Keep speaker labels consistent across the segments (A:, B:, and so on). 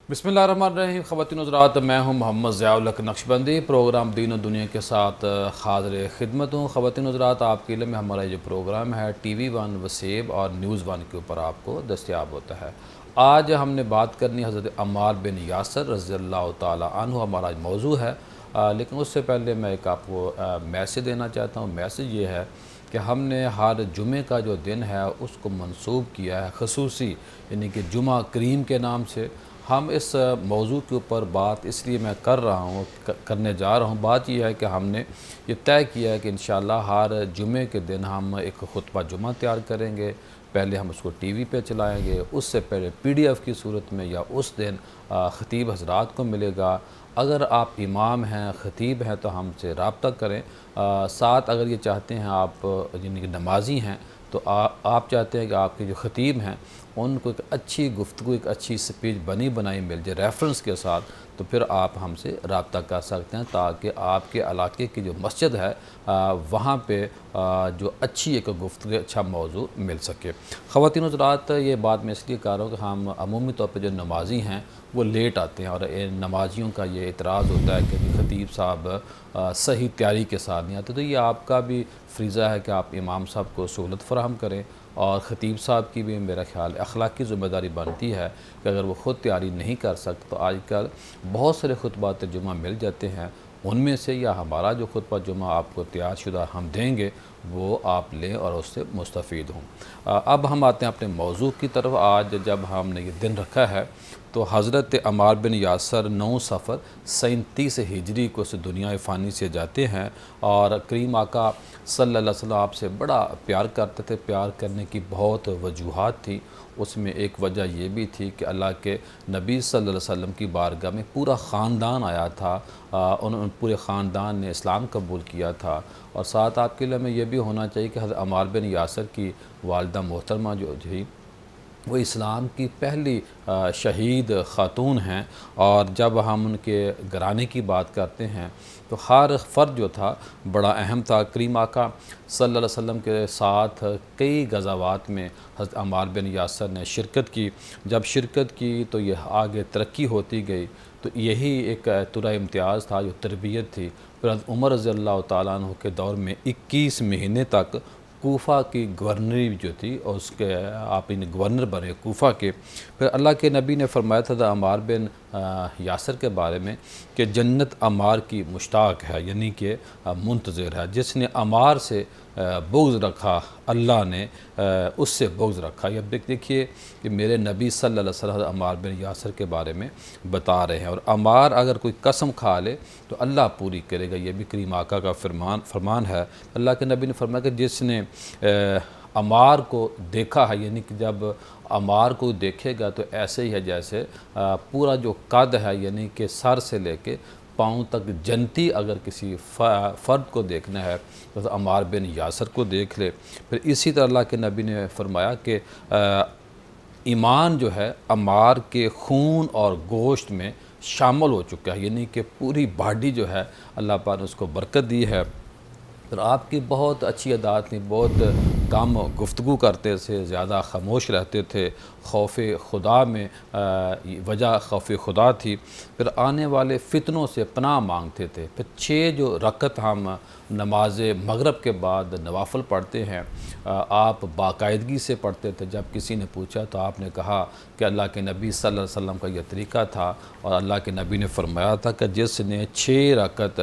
A: بسم اللہ الرحمن الرحیم۔ خواتین حضرات، میں ہوں محمد ضیاء الحق نقشبندی، پروگرام دین و دنیا کے ساتھ حاضر خدمت ہوں۔ خواتین حضرات، آپ کے علم میں ہمارا یہ پروگرام ہے ٹی وی ون وسیب اور نیوز ون کے اوپر آپ کو دستیاب ہوتا ہے۔ آج ہم نے بات کرنی حضرت عمار بن یاسر رضی اللہ تعالی عنہ ہمارا موضوع ہے، لیکن اس سے پہلے میں ایک آپ کو میسیج دینا چاہتا ہوں۔ میسیج یہ ہے کہ ہم نے ہر جمعے کا جو دن ہے اس کو منسوب کیا ہے خصوصی، یعنی کہ جمعہ کریم کے نام سے۔ ہم اس موضوع کے اوپر بات اس لیے میں کرنے جا رہا ہوں، بات یہ ہے کہ ہم نے یہ طے کیا ہے کہ انشاءاللہ ہر جمعے کے دن ہم ایک خطبہ جمعہ تیار کریں گے۔ پہلے ہم اس کو ٹی وی پہ چلائیں گے، اس سے پہلے پی ڈی ایف کی صورت میں، یا اس دن خطیب حضرات کو ملے گا۔ اگر آپ امام ہیں، خطیب ہیں تو ہم سے رابطہ کریں۔ ساتھ اگر یہ چاہتے ہیں آپ یعنی کہ نمازی ہیں تو آپ چاہتے ہیں کہ آپ کے جو خطیب ہیں ان کو ایک اچھی گفتگو، ایک اچھی سپیچ بنی بنائی مل جائے ریفرنس کے ساتھ، تو پھر آپ ہم سے رابطہ کر سکتے ہیں تاکہ آپ کے علاقے کی جو مسجد ہے وہاں پہ جو اچھی ایک گفتگو، اچھا موضوع مل سکے۔ خواتین حضرات، یہ بات میں اس لیے کہہ رہا ہوں کہ ہم عمومی طور پہ جو نمازی ہیں وہ لیٹ آتے ہیں، اور نمازیوں کا یہ اعتراض ہوتا ہے کہ خطیب صاحب صحیح تیاری کے ساتھ نہیں آتے۔ تو یہ آپ کا بھی فریضہ ہے کہ آپ امام صاحب کو سہولت فراہم کریں، اور خطیب صاحب کی بھی میرا خیال اخلاقی ذمہ داری بنتی ہے کہ اگر وہ خود تیاری نہیں کر سکتے تو آج کل بہت سارے خطبات جمعہ مل جاتے ہیں، ان میں سے یا ہمارا جو خطبہ جمعہ آپ کو تیار شدہ ہم دیں گے وہ آپ لیں اور اس سے مستفید ہوں۔ اب ہم آتے ہیں اپنے موضوع کی طرف۔ آج جب ہم نے یہ دن رکھا ہے تو حضرت عمار بن یاسر 9 صفر 37 ہجری کو اس دنیا فانی سے جاتے ہیں، اور کریم آقا صلی اللہ علیہ وسلم آپ سے بڑا پیار کرتے تھے۔ پیار کرنے کی بہت وجوہات تھی، اس میں ایک وجہ یہ بھی تھی کہ اللہ کے نبی صلی اللہ علیہ وسلم کی بارگاہ میں پورا خاندان آیا تھا، ان پورے خاندان نے اسلام قبول کیا تھا۔ اور ساتھ آپ کے لیے میں یہ بھی ہونا چاہیے کہ حضرت عمار بن یاسر کی والدہ محترمہ جو تھی وہ اسلام کی پہلی شہید خاتون ہیں، اور جب ہم ان کے گھرانے کی بات کرتے ہیں تو ہر فرد جو تھا بڑا اہم تھا۔ کریم آقا صلی اللہ علیہ وسلم کے ساتھ کئی غزوات میں حضرت عمار بن یاسر نے شرکت کی۔ جب شرکت کی تو یہ آگے ترقی ہوتی گئی، تو یہی ایک طرح امتیاز تھا جو تربیت تھی۔ پھر حضرت عمر رضی اللہ تعالیٰ عنہ کے دور میں 21 مہینے تک کوفہ کی گورنری جو تھی، اور اس کے آپ گورنر بنے کوفہ کے۔ پھر اللہ کے نبی نے فرمایا تھا عمار بن یاسر کے بارے میں کہ جنت عمار کی مشتاق ہے، یعنی کہ منتظر ہے۔ جس نے عمار سے بغض رکھا اللہ نے اس سے بغض رکھا۔ یہ دیکھیے کہ میرے نبی صلی اللہ علیہ وسلم عمار بن یاسر کے بارے میں بتا رہے ہیں، اور عمار اگر کوئی قسم کھا لے تو اللہ پوری کرے گا، یہ بھی کریم آقا کا فرمان ہے۔ اللہ کے نبی نے فرمایا کہ جس نے عمار کو دیکھا ہے، یعنی کہ جب عمار کو دیکھے گا تو ایسے ہی ہے جیسے پورا جو قد ہے، یعنی کہ سر سے لے کے پاؤں تک جنتی اگر کسی فرد کو دیکھنا ہے تو عمار بن یاسر کو دیکھ لے۔ پھر اسی طرح اللہ کے نبی نے فرمایا کہ ایمان جو ہے عمار کے خون اور گوشت میں شامل ہو چکا ہے، یعنی کہ پوری باڈی جو ہے اللہ پاک نے اس کو برکت دی ہے۔ پھر آپ کی بہت اچھی عادات تھیں، بہت کم گفتگو کرتے تھے، زیادہ خاموش رہتے تھے، خوف خدا میں وجہ خوف خدا تھی۔ پھر آنے والے فتنوں سے پناہ مانگتے تھے۔ پھر 6 جو رکعت ہم نماز مغرب کے بعد نوافل پڑھتے ہیں آپ باقاعدگی سے پڑھتے تھے۔ جب کسی نے پوچھا تو آپ نے کہا کہ اللہ کے نبی صلی اللہ علیہ وسلم کا یہ طریقہ تھا، اور اللہ کے نبی نے فرمایا تھا کہ جس نے 6 رکعت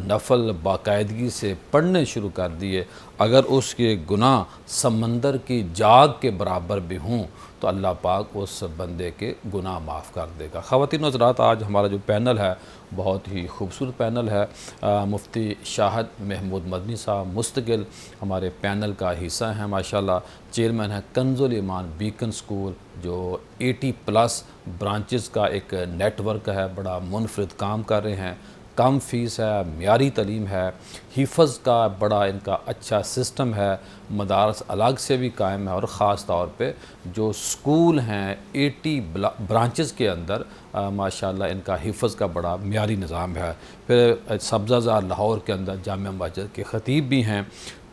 A: نفل باقاعدگی سے پڑھنے شروع کر دیے، اگر اس کے گناہ سمندر کی جاگ کے برابر بھی ہوں تو اللہ پاک اس بندے کے گناہ معاف کر دے گا۔ خواتین و حضرات، آج ہمارا جو پینل ہے بہت ہی خوبصورت پینل ہے۔ مفتی شاہد محمود مدنی صاحب مستقل ہمارے پینل کا حصہ ہیں، ماشاءاللہ چیئرمین ہیں کنز الایمان بیکن سکول، جو 80+ برانچز کا ایک نیٹ ورک ہے، بڑا منفرد کام کر رہے ہیں، کم فیس ہے، معیاری تعلیم ہے، حفظ کا بڑا ان کا اچھا سسٹم ہے، مدارس الگ سے بھی قائم ہے، اور خاص طور پہ جو سکول ہیں 80 برانچز کے اندر ماشاءاللہ ان کا حفظ کا بڑا معیاری نظام ہے۔ پھر سبزہ زار لاہور کے اندر جامعہ مسجد کے خطیب بھی ہیں۔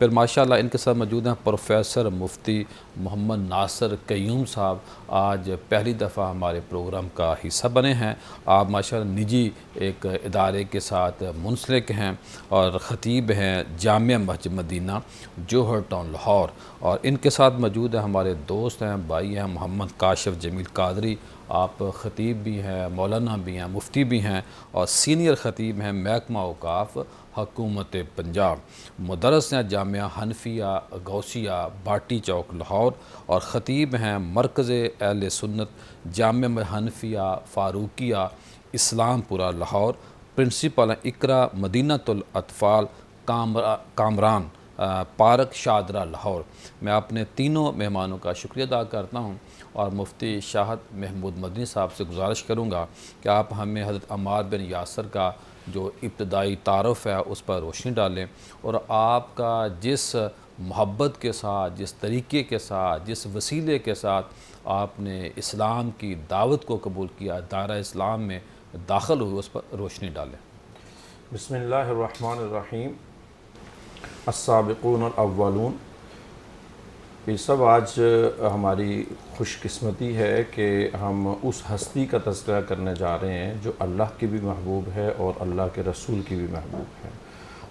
A: پھر ماشاءاللہ ان کے ساتھ موجود ہیں پروفیسر مفتی محمد ناصر قیوم صاحب، آج پہلی دفعہ ہمارے پروگرام کا حصہ بنے ہیں۔ آپ ماشاءاللہ نجی ایک ادارے کے ساتھ منسلک ہیں اور خطیب ہیں جامعہ مسجد مدینہ جوہر ٹاؤن لاہور، اور ان کے ساتھ موجود ہیں ہمارے دوست ہیں، بھائی ہیں محمد کاشف جمیل قادری، آپ خطیب بھی ہیں، مولانا بھی ہیں، مفتی بھی ہیں اور سینئر خطیب ہیں محکمہ اوقاف حکومت پنجاب، مدرس ہیں جامعہ حنفیہ غوثیہ باٹی چوک لاہور، اور خطیب ہیں مرکز اہل سنت جامعہ حنفیہ فاروقیہ اسلام پورہ لاہور، پرنسپل ہیں اقرا مدینۃ الاطفال کامران پارک شادرہ لاہور۔ میں اپنے تینوں مہمانوں کا شکریہ ادا کرتا ہوں اور مفتی شاہد محمود مدنی صاحب سے گزارش کروں گا کہ آپ ہمیں حضرت عمار بن یاسر کا جو ابتدائی تعارف ہے اس پر روشنی ڈالیں، اور آپ کا جس محبت کے ساتھ، جس طریقے کے ساتھ، جس وسیلے کے ساتھ آپ نے اسلام کی دعوت کو قبول کیا، دائرہ اسلام میں داخل ہوئے، اس پر روشنی ڈالیں۔
B: بسم اللہ الرحمن الرحیم۔ السابقون الاولون، یہ سب آج ہماری خوش قسمتی ہے کہ ہم اس ہستی کا تذکرہ کرنے جا رہے ہیں جو اللہ کی بھی محبوب ہے اور اللہ کے رسول کی بھی محبوب ہے،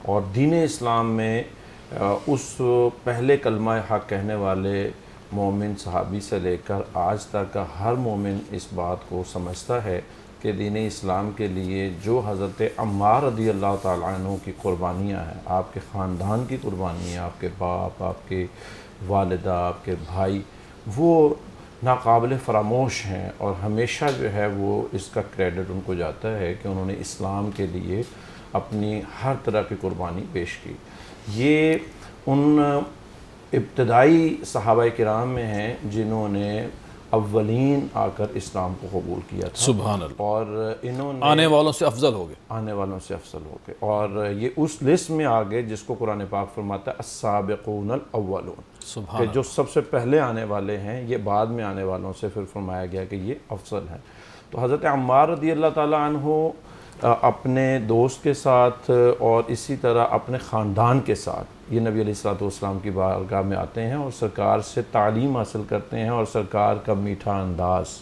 B: اور دین اسلام میں اس پہلے کلمہ حق کہنے والے مومن صحابی سے لے کر آج تک کا ہر مومن اس بات کو سمجھتا ہے کہ دین اسلام کے لیے جو حضرت عمار رضی اللہ تعالیٰ عنہ کی قربانیاں ہیں، آپ کے خاندان کی قربانیاں، آپ کے باپ، آپ کے والدہ، آپ کے بھائی، وہ ناقابل فراموش ہیں، اور ہمیشہ جو ہے وہ اس کا کریڈٹ ان کو جاتا ہے کہ انہوں نے اسلام کے لیے اپنی ہر طرح کی قربانی پیش کی۔ یہ ان ابتدائی صحابہ کرام میں ہیں جنہوں نے اولین آ کر اسلام کو قبول کیا تھا،
A: سبحان اللہ،
B: اور انہوں نے
A: آنے والوں سے افضل ہو گئے،
B: آنے والوں سے افضل ہو گئے، اور یہ اس لسٹ میں آگے جس کو قرآن پاک فرماتا ہے السابقون الاولون،
A: سبحان
B: کہ جو سب سے پہلے آنے والے ہیں، یہ بعد میں آنے والوں سے پھر فرمایا گیا کہ یہ افضل ہیں۔ تو حضرت عمار رضی اللہ تعالیٰ عنہ اپنے دوست کے ساتھ اور اسی طرح اپنے خاندان کے ساتھ یہ نبی علیہ السلام کی بارگاہ میں آتے ہیں اور سرکار سے تعلیم حاصل کرتے ہیں، اور سرکار کا میٹھا انداز،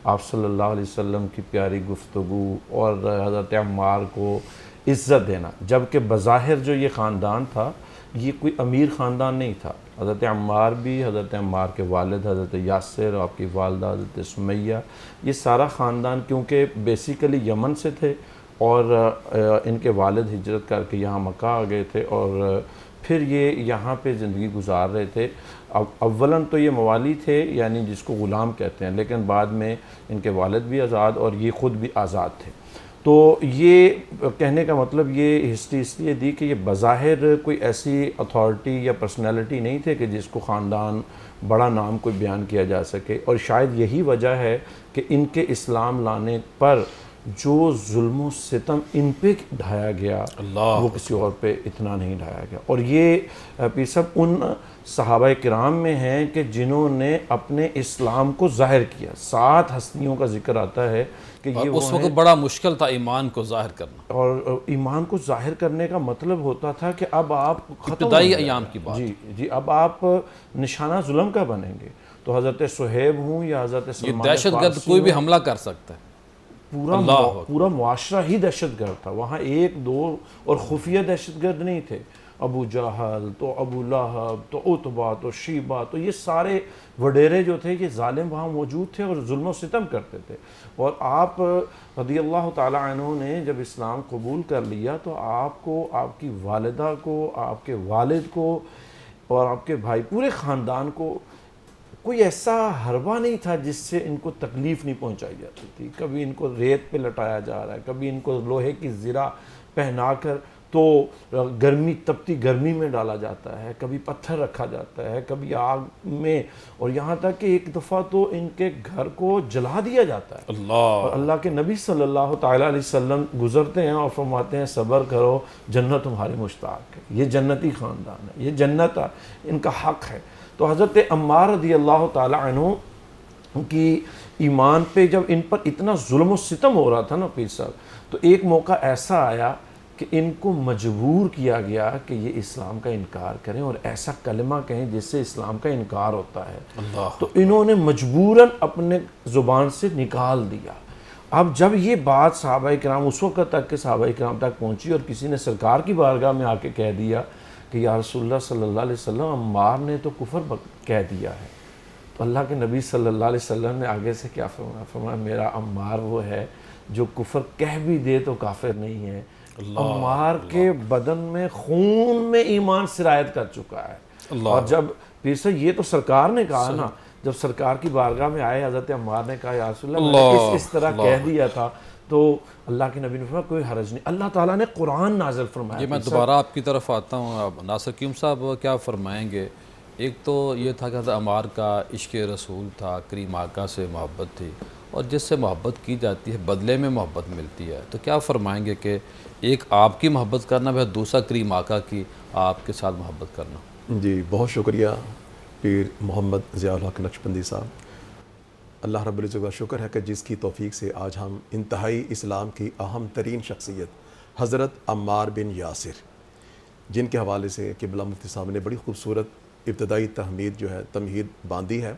B: آپ صلی اللہ علیہ وسلم کی پیاری گفتگو اور حضرت عمار کو عزت دینا، جبکہ بظاہر جو یہ خاندان تھا یہ کوئی امیر خاندان نہیں تھا۔ حضرت عمار بھی، حضرت عمار کے والد حضرت یاسر، آپ کی والدہ حضرت سمیہ، یہ سارا خاندان کیونکہ بیسیکلی یمن سے تھے، اور ان کے والد ہجرت کر کے یہاں مکہ آ گئے تھے، اور پھر یہ یہاں پہ زندگی گزار رہے تھے۔ اولاً تو یہ موالí تھے، یعنی جس کو غلام کہتے ہیں، لیکن بعد میں ان کے والد بھی آزاد اور یہ خود بھی آزاد تھے۔ تو یہ کہنے کا مطلب یہ ہسٹری اس لیے دی کہ یہ بظاہر کوئی ایسی اتھارٹی یا پرسنالٹی نہیں تھے کہ جس کو خاندان بڑا نام کوئی بیان کیا جا سکے، اور شاید یہی وجہ ہے کہ ان کے اسلام لانے پر جو ظلم و ستم ان پہ ڈھایا گیا وہ کسی اور پہ اتنا نہیں ڈھایا گیا۔ اور یہ پیر صاحب ان صحابہ کرام میں ہیں کہ جنہوں نے اپنے اسلام کو ظاہر کیا۔ 7 ہستیوں کا ذکر آتا ہے کہ یہ
A: اس وقت بڑا مشکل تھا ایمان کو ظاہر کرنا،
B: اور ایمان کو ظاہر کرنے کا مطلب ہوتا تھا کہ اب آپ
A: ابتدائی ایام کی بات،
B: جی اب آپ نشانہ ظلم کا بنیں گے۔ تو حضرت صہیب ہوں یا حضرت سلمان
A: یہ دہشت گرد کوئی بھی حملہ کر سکتا ہے،
B: پورا معاشرہ ہی دہشت گرد تھا، وہاں 1-2 اور خفیہ دہشت گرد نہیں تھے، ابو جہل تو ابو لہب تو عتبہ تو شیبہ، تو یہ سارے وڈیرے جو تھے یہ ظالم وہاں موجود تھے اور ظلم و ستم کرتے تھے۔ اور آپ رضی اللہ تعالیٰ عنہ نے جب اسلام قبول کر لیا تو آپ کو، آپ کی والدہ کو، آپ کے والد کو اور آپ کے بھائی، پورے خاندان کو کوئی ایسا حربہ نہیں تھا جس سے ان کو تکلیف نہیں پہنچائی جاتی تھی۔ کبھی ان کو ریت پہ لٹایا جا رہا ہے، کبھی ان کو لوہے کی زرہ پہنا کر تو گرمی، تپتی گرمی میں ڈالا جاتا ہے، کبھی پتھر رکھا جاتا ہے، کبھی آگ میں، اور یہاں تک کہ ایک دفعہ تو ان کے گھر کو جلا دیا جاتا ہے۔ اور اللہ کے نبی صلی اللہ تعالیٰ علیہ وسلم گزرتے ہیں اور فرماتے ہیں صبر کرو، جنت تمہاری مشتاق ہے، یہ جنتی خاندان ہے، یہ جنت ان کا حق ہے۔ تو حضرت عمار رضی اللہ تعالیٰ عنہ کی ایمان پہ جب ان پر اتنا ظلم و ستم ہو رہا تھا نا پیر صاحب، تو ایک موقع ایسا آیا کہ ان کو مجبور کیا گیا کہ یہ اسلام کا انکار کریں اور ایسا کلمہ کہیں جس سے اسلام کا انکار ہوتا ہے. تو انہوں نے مجبوراً اپنے زبان سے نکال دیا. اب جب یہ بات صحابہ کرام اس وقت تک کہ صحابہ کرام تک پہنچی اور کسی نے سرکار کی بارگاہ میں آ کے کہہ دیا کہ یا رسول اللہ صلی اللہ علیہ وسلم عمار نے تو کفر کہہ دیا ہے، تو اللہ کے نبی صلی اللہ علیہ وسلم نے آگے سے کیا فرمایا؟ فرمایا میرا عمار وہ ہے جو کفر کہہ بھی دے تو کافر نہیں ہے. عمار کے بدن میں خون میں ایمان سرایت کر چکا ہے. اور جب پھر سے یہ تو سرکار نے کہا نا، جب سرکار کی بارگاہ میں آئے حضرت عمار نے کہا یا رسول اللہ میں نے اس طرح کہہ دیا تھا، تو اللہ کے نبی نے فرمایا کوئی حرج نہیں. اللہ تعالیٰ نے قرآن نازل فرمایا.
A: یہ میں دوبارہ آپ کی طرف آتا ہوں. اب ناصر کیوم صاحب کیا فرمائیں گے؟ ایک تو یہ تھا کہ حضرت عمار کا عشق رسول تھا، کریم آقا سے محبت تھی، اور جس سے محبت کی جاتی ہے بدلے میں محبت ملتی ہے. تو کیا فرمائیں گے کہ ایک آپ کی محبت کرنا ہے، دوسرا کریم آقا کی آپ کے ساتھ محبت کرنا؟
C: جی بہت شکریہ پیر محمد ضیاء الحق نقشبندی صاحب. اللہ رب العزت کا شکر ہے کہ جس کی توفیق سے آج ہم انتہائی اسلام کی اہم ترین شخصیت حضرت عمار بن یاسر، جن کے حوالے سے قبلہ مفتی صاحب نے بڑی خوبصورت ابتدائی تمہید باندھی ہے.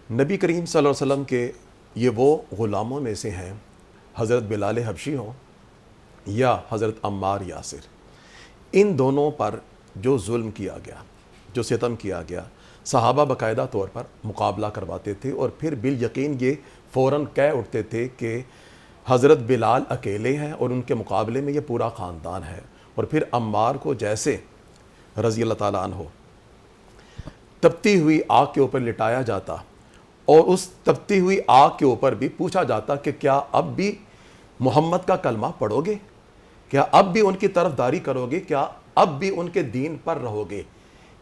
C: نبی کریم صلی اللہ علیہ وسلم کے یہ وہ غلاموں میں سے ہیں، حضرت بلال حبشی ہوں یا حضرت عمار یاسر. ان دونوں پر جو ظلم کیا گیا، جو ستم کیا گیا، صحابہ باقاعدہ طور پر مقابلہ کرواتے تھے اور پھر بالیقین یہ فوراً کہہ اٹھتے تھے کہ حضرت بلال اکیلے ہیں اور ان کے مقابلے میں یہ پورا خاندان ہے. اور پھر عمار کو جیسے رضی اللہ تعالیٰ عنہ تپتی ہوئی آگ کے اوپر لٹایا جاتا اور اس تپتی ہوئی آگ کے اوپر بھی پوچھا جاتا کہ کیا اب بھی محمد کا کلمہ پڑھو گے، کیا اب بھی ان کی طرفداری کرو گے، کیا اب بھی ان کے دین پر رہو گے.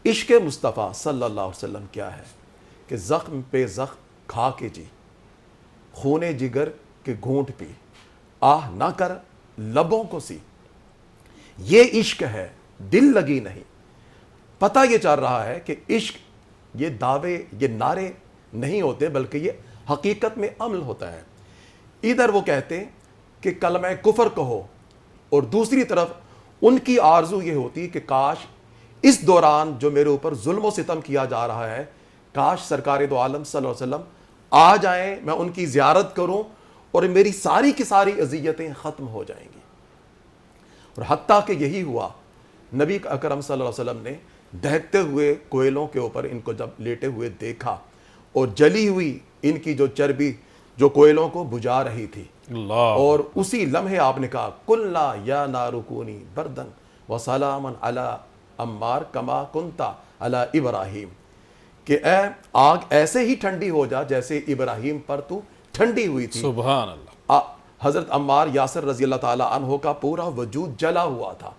C: عشق مصطفیٰ صلی اللہ علیہ وسلم کیا ہے کہ زخم پہ زخم کھا کے جی، خونے جگر کے گھونٹ پی، آہ نہ کر لبوں کو سی. یہ عشق ہے، دل لگی نہیں. پتہ یہ چل رہا ہے کہ عشق یہ دعوے، یہ نعرے نہیں ہوتے، بلکہ یہ حقیقت میں عمل ہوتا ہے. ادھر وہ کہتے کہ کلمہ کفر کہو، اور دوسری طرف ان کی آرزو یہ ہوتی کہ کاش اس دوران جو میرے اوپر ظلم و ستم کیا جا رہا ہے، کاش سرکار دو عالم صلی اللہ علیہ وسلم آ جائیں، میں ان کی زیارت کروں اور میری ساری کی ساری اذیتیں ختم ہو جائیں گی. اور حتیٰ کہ یہی ہوا. نبی اکرم صلی اللہ علیہ وسلم نے دہکتے ہوئے کوئلوں کے اوپر ان کو جب لیٹے ہوئے دیکھا اور جلی ہوئی ان کی جو چربی جو کوئلوں کو بجھا رہی تھی، اور اسی لمحے آپ نے کہا قلنا یا نار کونی بردن وسلاما علی عمار کما کنتا علی ابراہیم، کہ اے آگ ایسے ہی ٹھنڈی ہو جا جیسے ابراہیم پر تو ٹھنڈی ہوئی تھی.
A: سبحان اللہ.
B: حضرت عمار یاسر رضی اللہ تعالیٰ عنہ کا پورا وجود جلا ہوا تھا.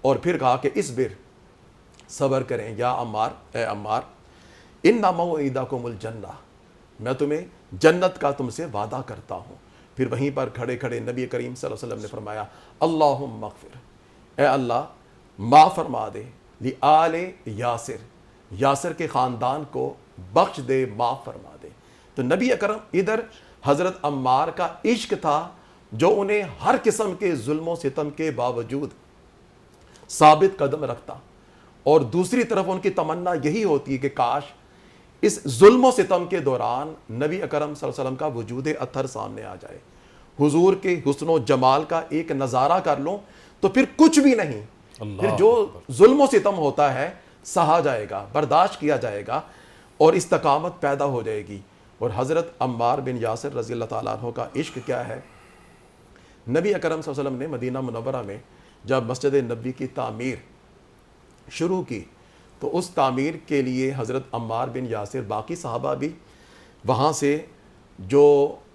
B: اور پھر کہا کہ اصبر، صبر کریں یا عمار، اے عمار، ان موعدکم الجنہ، میں تمہیں جنت کا تم سے وعدہ کرتا ہوں. پھر وہیں پر کھڑے کھڑے نبی کریم صلی اللہ علیہ وسلم نے فرمایا اللہم اغفر، اے اللہ معاف فرما دے لآل یاسر، یاسر کے خاندان کو بخش دے، معاف فرما دے. تو نبی اکرم ادھر حضرت عمار کا عشق تھا جو انہیں ہر قسم کے ظلم و ستم کے باوجود ثابت قدم رکھتا، اور دوسری طرف ان کی تمنا یہی ہوتی ہے کہ کاش اس ظلم و ستم کے دوران نبی اکرم صلی اللہ علیہ وسلم کا وجود اطہر سامنے آ جائے، حضور کے حسن و جمال کا ایک نظارہ کر لوں، تو پھر کچھ بھی نہیں، پھر جو ظلم و ستم ہوتا ہے سہا جائے گا، برداشت کیا جائے گا اور استقامت پیدا ہو جائے گی. اور حضرت عمار بن یاسر رضی اللہ تعالیٰ عنہ کا عشق کیا ہے. نبی اکرم صلی اللہ علیہ وسلم نے مدینہ منورہ میں جب مسجد نبوی کی تعمیر شروع کی تو اس تعمیر کے لیے حضرت عمار بن یاسر، باقی صحابہ بھی وہاں سے جو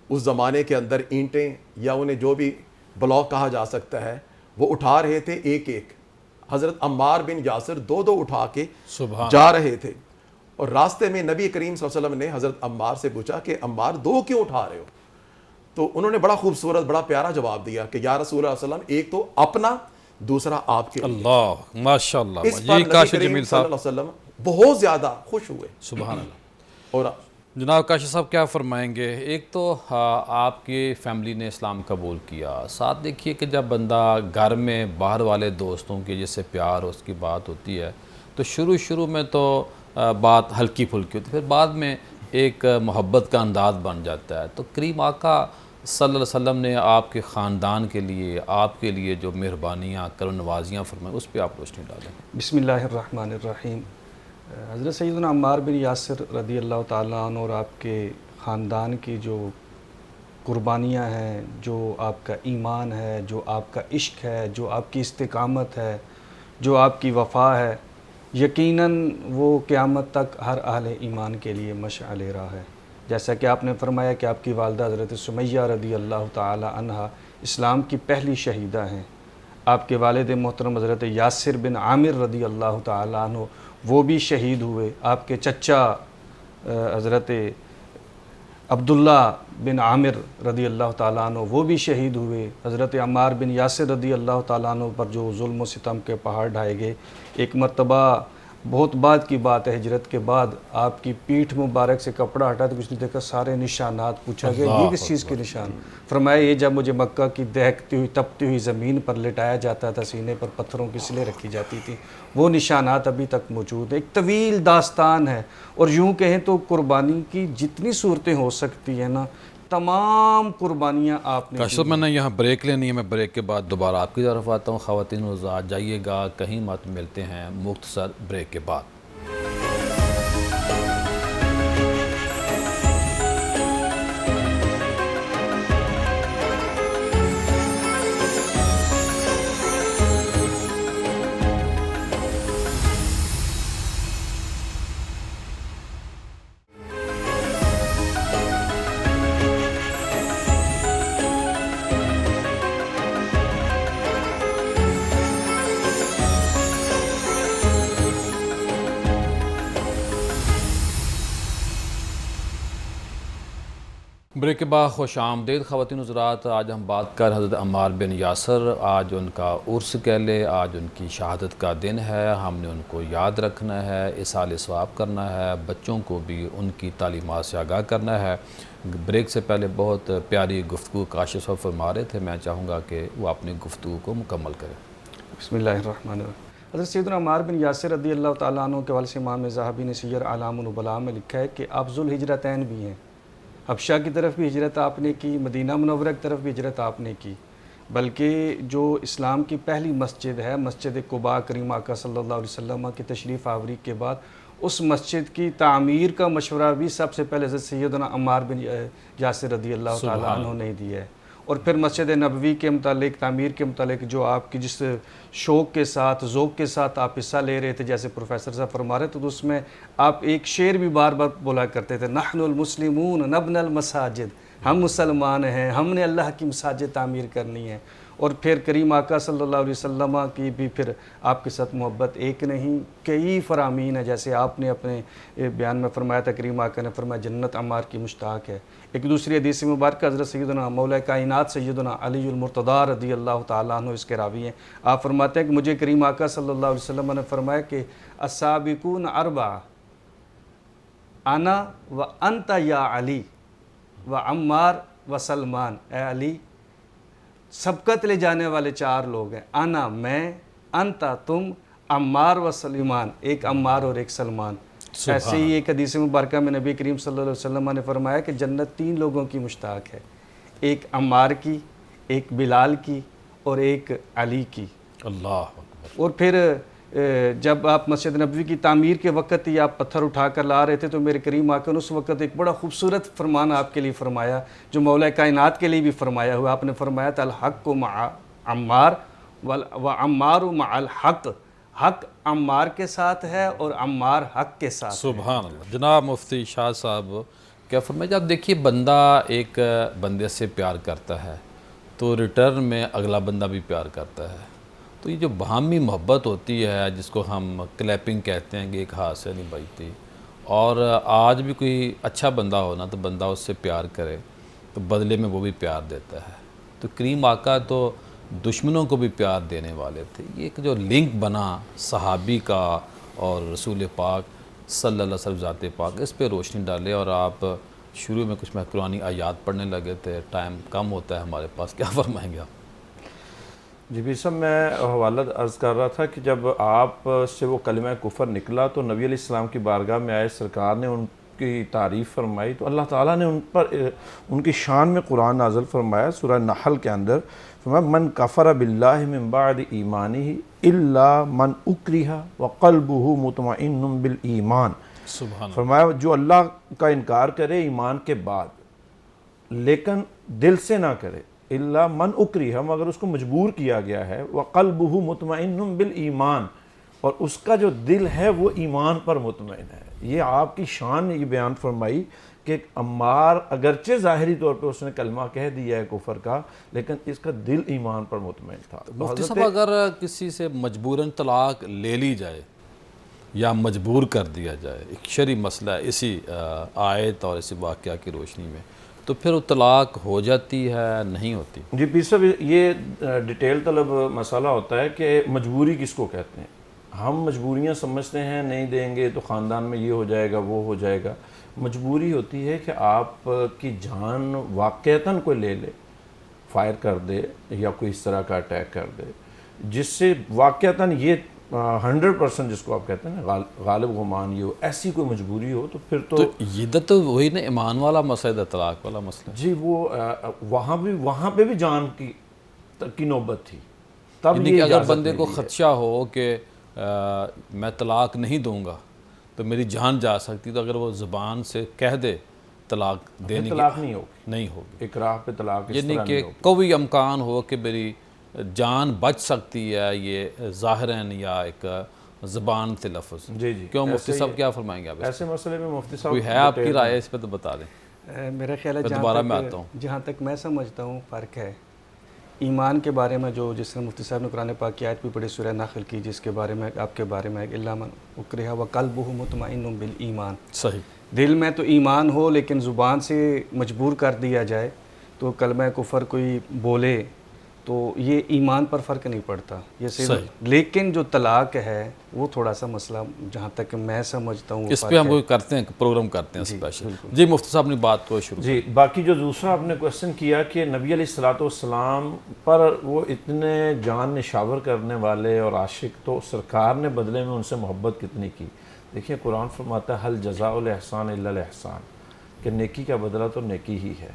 B: اس زمانے کے اندر اینٹیں یا انہیں جو بھی بلاک کہا جا سکتا ہے وہ اٹھا رہے تھے ایک ایک. حضرت عمار بن یاسر دو دو اٹھا کے جا رہے تھے. اور راستے میں نبی کریم صلی اللہ علیہ وسلم نے حضرت عمار سے پوچھا کہ عمار دو کیوں اٹھا رہے ہو؟ تو انہوں نے بڑا خوبصورت بڑا پیارا جواب دیا کہ یا رسول اللہ صلی اللہ علیہ وسلم، ایک تو اپنا، دوسرا آپ کے لیے.
A: اللہ ماشاءاللہ.
B: اس پر نبی کریم صلی اللہ علیہ وسلم بہت زیادہ خوش ہوئے.
A: سبحان اللہ.
B: اور
A: جناب کاشف صاحب کیا فرمائیں گے؟ ایک تو آپ کی فیملی نے اسلام قبول کیا، ساتھ دیکھیے کہ جب بندہ گھر میں باہر والے دوستوں کی جس سے پیار اس کی بات ہوتی ہے تو شروع میں تو بات ہلکی پھلکی ہوتی ہے، پھر بعد میں ایک محبت کا انداز بن جاتا ہے۔ تو کریم آقا صلی اللہ علیہ وسلم نے آپ کے خاندان کے لیے، آپ کے لیے جو مہربانیاں کرم نوازیاں فرمائیں، اس پہ آپ روشنی ڈالیں۔
D: بسم اللہ الرحمن الرحیم۔ حضرت سیدنا عمار بن یاسر رضی اللہ تعالیٰ عنہ اور آپ کے خاندان کی جو قربانیاں ہیں، جو آپ کا ایمان ہے، جو آپ کا عشق ہے، جو آپ کی استقامت ہے، جو آپ کی وفا ہے، یقیناً وہ قیامت تک ہر اہل ایمان کے لیے مشعل راہ ہے۔ جیسا کہ آپ نے فرمایا کہ آپ کی والدہ حضرت سمیہ رضی اللہ تعالی عنہا اسلام کی پہلی شہیدہ ہیں۔ آپ کے والد محترم حضرت یاسر بن عامر رضی اللہ تعالی عنہ وہ بھی شہید ہوئے۔ آپ کے چچا حضرت عبداللہ بن عامر رضی اللہ تعالیٰ عنہ وہ بھی شہید ہوئے۔ حضرت عمار بن یاسر رضی اللہ تعالیٰ عنہ پر جو ظلم و ستم کے پہاڑ ڈھائے گئے، ایک مرتبہ بہت بعد کی بات ہے، ہجرت کے بعد آپ کی پیٹھ مبارک سے کپڑا ہٹا تو کچھ نے دیکھا سارے نشانات، پوچھا گیا یہ کس چیز کے نشان؟ فرمایا یہ جب مجھے مکہ کی دہکتی ہوئی تپتی ہوئی زمین پر لٹایا جاتا تھا، سینے پر پتھروں کی سلیں رکھی جاتی تھی، وہ نشانات ابھی تک موجود ہیں۔ ایک طویل داستان ہے، اور یوں کہیں تو قربانی کی جتنی صورتیں ہو سکتی ہیں نا، تمام قربانیاں آپ نے
A: کاشف صاحب میں نے یہاں بریک لینی ہے، میں بریک کے بعد دوبارہ آپ کی طرف آتا ہوں۔ خواتین و حضرات جائیے گا کہیں مت، ملتے ہیں مختصر بریک کے بعد۔ بریک کے بعد خوش آمدید خواتین حضرات۔ آج ہم بات کر حضرت عمار بن یاسر۔ آج ان کا عرس کہہ لے، آج ان کی شہادت کا دن ہے۔ ہم نے ان کو یاد رکھنا ہے، اصال ثواب کرنا ہے، بچوں کو بھی ان کی تعلیمات سے آگاہ کرنا ہے۔ بریک سے پہلے بہت پیاری گفتگو کاشف صاحب فرما رہے تھے، میں چاہوں گا کہ وہ اپنی گفتگو کو مکمل کریں۔
D: بسم اللہ الرحمن الرحیم۔ حضرت سیدنا عمار بن یاسر رضی اللہ تعالیٰ عنہ کے والد سے امام ذہبی نے سیر اعلام النبلاء میں لکھا ہے کہ آپ ذوالہجرتین بھی ہیں۔ حبشہ کی طرف بھی ہجرت آپ نے کی، مدینہ منورہ کی طرف بھی ہجرت آپ نے کی، بلکہ جو اسلام کی پہلی مسجد ہے، مسجد قباء، کریم آقا صلی اللہ علیہ وسلم کی تشریف آوری کے بعد اس مسجد کی تعمیر کا مشورہ بھی سب سے پہلے حضرت سیدنا عمار بن یاسر رضی اللہ تعالیٰ عنہ نے دیا ہے۔ اور پھر مسجد نبوی کے متعلق، تعمیر کے متعلق جو آپ کی جس شوق کے ساتھ، ذوق کے ساتھ آپ حصہ لے رہے تھے، جیسے پروفیسر صاحب فرما رہے تھے، تو اس میں آپ ایک شعر بھی بار بار بولا کرتے تھے، نحن المسلمون نبنی المساجد، ہم مسلمان ہیں، ہم نے اللہ کی مساجد تعمیر کرنی ہے۔ اور پھر کریم آقا صلی اللہ علیہ وسلم کی بھی پھر آپ کے ساتھ محبت ایک نہیں کئی فرامین ہے، جیسے آپ نے اپنے بیان میں فرمایا تھا، کریم آقا نے فرمایا جنت عمار کی مشتاق ہے۔ ایک دوسری حدیث مبارکہ حضرت سیدنا مولا کائنات سیدنا علی المرتضیٰ رضی اللہ تعالیٰ عنہ اس کے راوی ہیں، آپ فرماتے ہیں کہ مجھے کریم آقا صلی اللہ علیہ وسلم نے فرمایا کہ السابقون اربعہ انا و انت یا علی و عمار و سلمان، اے علی سبقت لے جانے والے چار لوگ ہیں، انا میں، انتا تم، عمار و سلمان، ایک عمار اور ایک سلمان۔ ایسے ہی ایک حدیث مبارکہ میں نبی کریم صلی اللہ علیہ وسلم نے فرمایا کہ جنت تین لوگوں کی مشتاق ہے، ایک عمار کی، ایک بلال کی اور ایک علی کی۔
A: اللہ اکبر۔
D: اور پھر جب آپ مسجد نبوی کی تعمیر کے وقت ہی آپ پتھر اٹھا کر لا رہے تھے تو میرے کریم آقا نے اس وقت ایک بڑا خوبصورت فرمان آپ کے لیے فرمایا، جو مولا کائنات کے لیے بھی فرمایا ہوا۔ آپ نے فرمایا تھا الحق مع عمار و عمار مع الحق، حق عمار کے ساتھ ہے اور عمار حق کے ساتھ۔
A: سبحان اللہ۔ جناب مفتی شاہ صاحب کیا فرمائے، جب دیکھیے بندہ ایک بندے سے پیار کرتا ہے تو ریٹرن میں اگلا بندہ بھی پیار کرتا ہے، تو یہ جو باہمی محبت ہوتی ہے جس کو ہم کلیپنگ کہتے ہیں کہ ایک ہاتھ سے نہیں بجتی، اور آج بھی کوئی اچھا بندہ ہونا تو بندہ اس سے پیار کرے تو بدلے میں وہ بھی پیار دیتا ہے۔ تو کریم آقا تو دشمنوں کو بھی پیار دینے والے تھے۔ یہ ایک جو لنک بنا صحابی کا اور رسول پاک صلی اللہ علیہ وسلم ذات پاک، اس پہ روشنی ڈالے۔ اور آپ شروع میں کچھ قرآنی آیات پڑھنے لگے تھے، ٹائم کم ہوتا ہے ہمارے پاس، کیا فرمائیں گے آپ؟
B: جی بھی صاحب، میں حوالہ عرض کر رہا تھا کہ جب آپ سے وہ کلمہ کفر نکلا تو نبی علیہ السلام کی بارگاہ میں آئے، سرکار نے ان کی تعریف فرمائی تو اللہ تعالیٰ نے ان کی شان میں قرآن نازل فرمایا سورہ نحل کے اندر، فرمایا من کفر باللہ من بعد ایمانہ الا من اکرہ وقلبہ مطمئن بالایمان۔
A: سبحان اللہ۔
B: فرمایا جو اللہ کا انکار کرے ایمان کے بعد لیکن دل سے نہ کرے، الا من اکرہ، مگر اس کو مجبور کیا گیا ہے، وقلبہ مطمئن بالایمان، اور اس کا جو دل ہے وہ ایمان پر مطمئن ہے۔ یہ آپ کی شان نے یہ بیان فرمائی کہ عمار اگرچہ ظاہری طور پہ اس نے کلمہ کہہ دیا ہے کفر کا، لیکن اس کا دل ایمان پر مطمئن تھا۔
A: مفتی صاحب، اگر کسی سے مجبوراً طلاق لے لی جائے یا مجبور کر دیا جائے، ایک شرعی مسئلہ ہے اسی آیت اور اسی واقعہ کی روشنی میں، تو پھر وہ طلاق ہو جاتی ہے نہیں ہوتی؟
B: جی پیر صاحب، یہ ڈیٹیل طلب مسئلہ ہوتا ہے کہ مجبوری کس کو کہتے ہیں۔ ہم مجبوریاں سمجھتے ہیں نہیں دیں گے تو خاندان میں یہ ہو جائے گا وہ ہو جائے گا۔ مجبوری ہوتی ہے کہ آپ کی جان واقعتاً کوئی لے لے، فائر کر دے یا کوئی اس طرح کا اٹیک کر دے، جس سے واقعتاً یہ 100% جس کو آپ کہتے ہیں نا غالب گمان یہ ہو، ایسی کوئی مجبوری ہو تو پھر تو
A: یہ تو وہی نا ایمان والا مسئلہ ہے، طلاق والا مسئلہ۔
B: جی وہ وہاں پہ بھی جان کی نوبت تھی، تب
A: یعنی
B: یہ
A: کہ اگر
B: اجازت
A: بندے کو
B: ملی ہے۔
A: خدشہ ہو کہ میں طلاق نہیں دوں گا تو میری جان جا سکتی، تو اگر وہ زبان سے کہہ دے طلاق دینے کی،
B: طلاق نہیں ہوگی،
A: نہیں ہوگی،
B: اکراہ پہ طلاق اس
A: یعنی
B: طرح
A: کہ
B: نہیں ہوگی۔
A: کوئی امکان ہو کہ میری جان بچ سکتی ہے، یہ ظاہراً یا ایک زبان سے لفظ۔
B: جی جی،
A: کیوں مفتی صاحب کیا فرمائیں گے آپ؟
B: ایسے مسئلے میں مفتی صاحب
A: کوئی ہے آپ کی رائے اس پہ تو بتا دیں۔
D: میرا خیال ہے
A: دوبارہ میں آتا ہوں۔
D: جہاں تک میں سمجھتا ہوں فرق ہے ایمان کے بارے میں، جو جس نے مفتی صاحب نے قرآن پاک کی آیت بھی پڑھی سورہ نحل کی، جس کے بارے میں آپ کے بارے میں الا من اکرہ وقلبہ مطمئن بالایمان،
A: صحیح،
D: دل میں تو ایمان ہو لیکن زبان سے مجبور کر دیا جائے تو کلمہ کفر کوئی بولے تو یہ ایمان پر فرق نہیں پڑتا، یہ صرف۔ لیکن جو طلاق ہے وہ تھوڑا سا مسئلہ جہاں تک میں سمجھتا ہوں،
A: اس پہ ہم کوئی کرتے ہیں پروگرام کرتے ہیں اسپیشل۔ جی مفتی صاحب نے بات کو شروع۔
B: جی باقی جو دوسرا آپ نے کویسچن کیا کہ نبی علیہ الصلوۃ والسلام پر وہ اتنے جان نشاور کرنے والے اور عاشق، تو سرکار نے بدلے میں ان سے محبت کتنی کی۔ دیکھیں قرآن فرماتا ہے حل جزاء الاحسان الا الاحسان، کہ نیکی کا بدلہ تو نیکی ہی ہے۔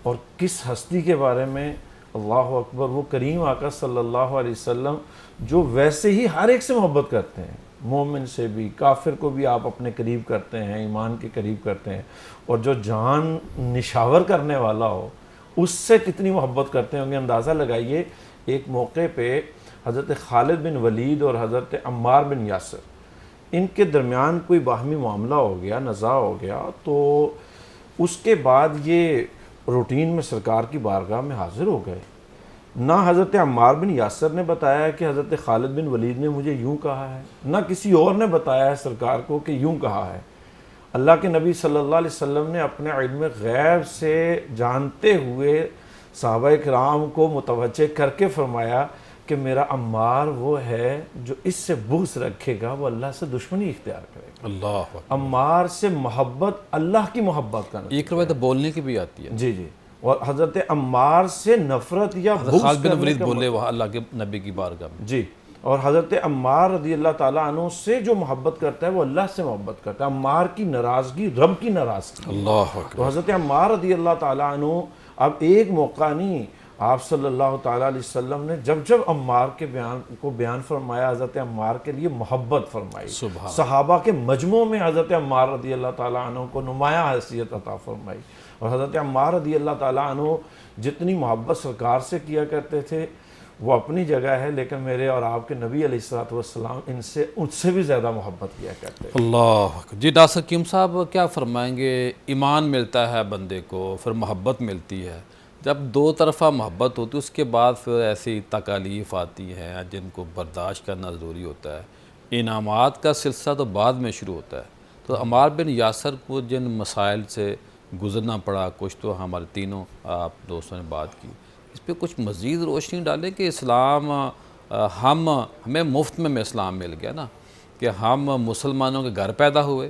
B: اور کس ہستی کے بارے میں، اللہ اکبر، وہ کریم آقا صلی اللہ علیہ وسلم جو ویسے ہی ہر ایک سے محبت کرتے ہیں، مومن سے بھی، کافر کو بھی آپ اپنے قریب کرتے ہیں، ایمان کے قریب کرتے ہیں، اور جو جان نشاور کرنے والا ہو اس سے کتنی محبت کرتے ہوں گے۔ اندازہ لگائیے، ایک موقع پہ حضرت خالد بن ولید اور حضرت عمار بن یاسر، ان کے درمیان کوئی باہمی معاملہ ہو گیا، نزاع ہو گیا، تو اس کے بعد یہ روٹین میں سرکار کی بارگاہ میں حاضر ہو گئے۔ نہ حضرت عمار بن یاسر نے بتایا کہ حضرت خالد بن ولید نے مجھے یوں کہا ہے، نہ کسی اور نے بتایا ہے سرکار کو کہ یوں کہا ہے۔ اللہ کے نبی صلی اللہ علیہ وسلم نے اپنے علم غیب سے جانتے ہوئے صحابہ کرام کو متوجہ کر کے فرمایا کہ میرا عمار وہ ہے جو اس سے بغض رکھے گا وہ اللہ سے دشمنی اختیار کرے گا۔
A: اللہ اکبر۔
B: عمار سے محبت اللہ کی محبت کا نتیجہ۔
A: ایک روایت بولنے کی بھی آتی ہے،
B: جی جی، اور حضرت عمار سے نفرت یا بغض
A: خالد بن
B: کرنے
A: ولید
B: کا
A: بولے وہاں اللہ کے نبی کی بارگاہ میں۔
B: جی، اور حضرت عمار رضی اللہ تعالیٰ عنہ سے جو محبت کرتا ہے وہ اللہ سے محبت کرتا ہے۔ عمار کی ناراضگی رب کی ناراضگی۔
A: اللہ اکبر۔
B: تو حضرت عمار رضی اللہ تعالیٰ عنہ، اب ایک موقع نہیں، آپ صلی اللہ تعالیٰ علیہ وسلم نے جب عمار کے بیان فرمایا، حضرت عمار کے لیے محبت فرمائی، صحابہ کے مجموع میں حضرت عمار رضی اللہ تعالیٰ عنہ کو نمایاں حیثیت عطا فرمائی۔ اور حضرت عمار رضی اللہ تعالیٰ عنہ جتنی محبت سرکار سے کیا کرتے تھے وہ اپنی جگہ ہے، لیکن میرے اور آپ کے نبی علیہ الصلوۃ والسلام ان سے بھی زیادہ محبت کیا کرتے تھے۔
A: اللہ اکبر۔ جی ڈاکٹر حکیم صاحب کیا فرمائیں گے؟ ایمان ملتا ہے بندے کو، پھر محبت ملتی ہے، جب دو طرفہ محبت ہوتی ہے اس کے بعد پھر ایسی تکالیف آتی ہیں جن کو برداشت کرنا ضروری ہوتا ہے۔ انعامات کا سلسلہ تو بعد میں شروع ہوتا ہے۔ تو عمار بن یاسر کو جن مسائل سے گزرنا پڑا، کچھ تو ہمارے تینوں آپ دوستوں نے بات کی، اس پہ کچھ مزید روشنی ڈالیں کہ اسلام ہمیں مفت میں اسلام مل گیا نا، کہ ہم مسلمانوں کے گھر پیدا ہوئے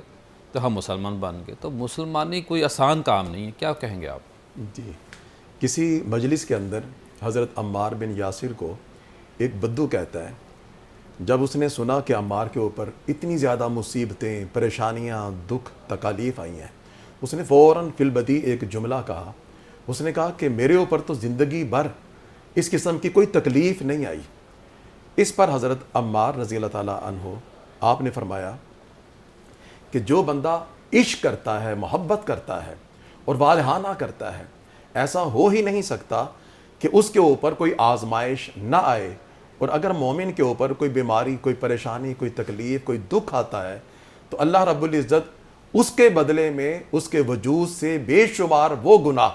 A: تو ہم مسلمان بن گئے. تو مسلمانی کوئی آسان کام نہیں ہے. کیا کہیں گے آپ؟
C: جی، کسی مجلس کے اندر حضرت عمار بن یاسر کو ایک بدو کہتا ہے. جب اس نے سنا کہ عمار کے اوپر اتنی زیادہ مصیبتیں، پریشانیاں، دکھ، تکالیف آئی ہیں، اس نے فوراً فی البدی ایک جملہ کہا. اس نے کہا کہ میرے اوپر تو زندگی بھر اس قسم کی کوئی تکلیف نہیں آئی. اس پر حضرت عمار رضی اللہ تعالیٰ عنہ آپ نے فرمایا کہ جو بندہ عشق کرتا ہے، محبت کرتا ہے اور والہانہ کرتا ہے، ایسا ہو ہی نہیں سکتا کہ اس کے اوپر کوئی آزمائش نہ آئے. اور اگر مومن کے اوپر کوئی بیماری، کوئی پریشانی، کوئی تکلیف، کوئی دکھ آتا ہے تو اللہ رب العزت اس کے بدلے میں اس کے وجود سے بے شمار وہ گناہ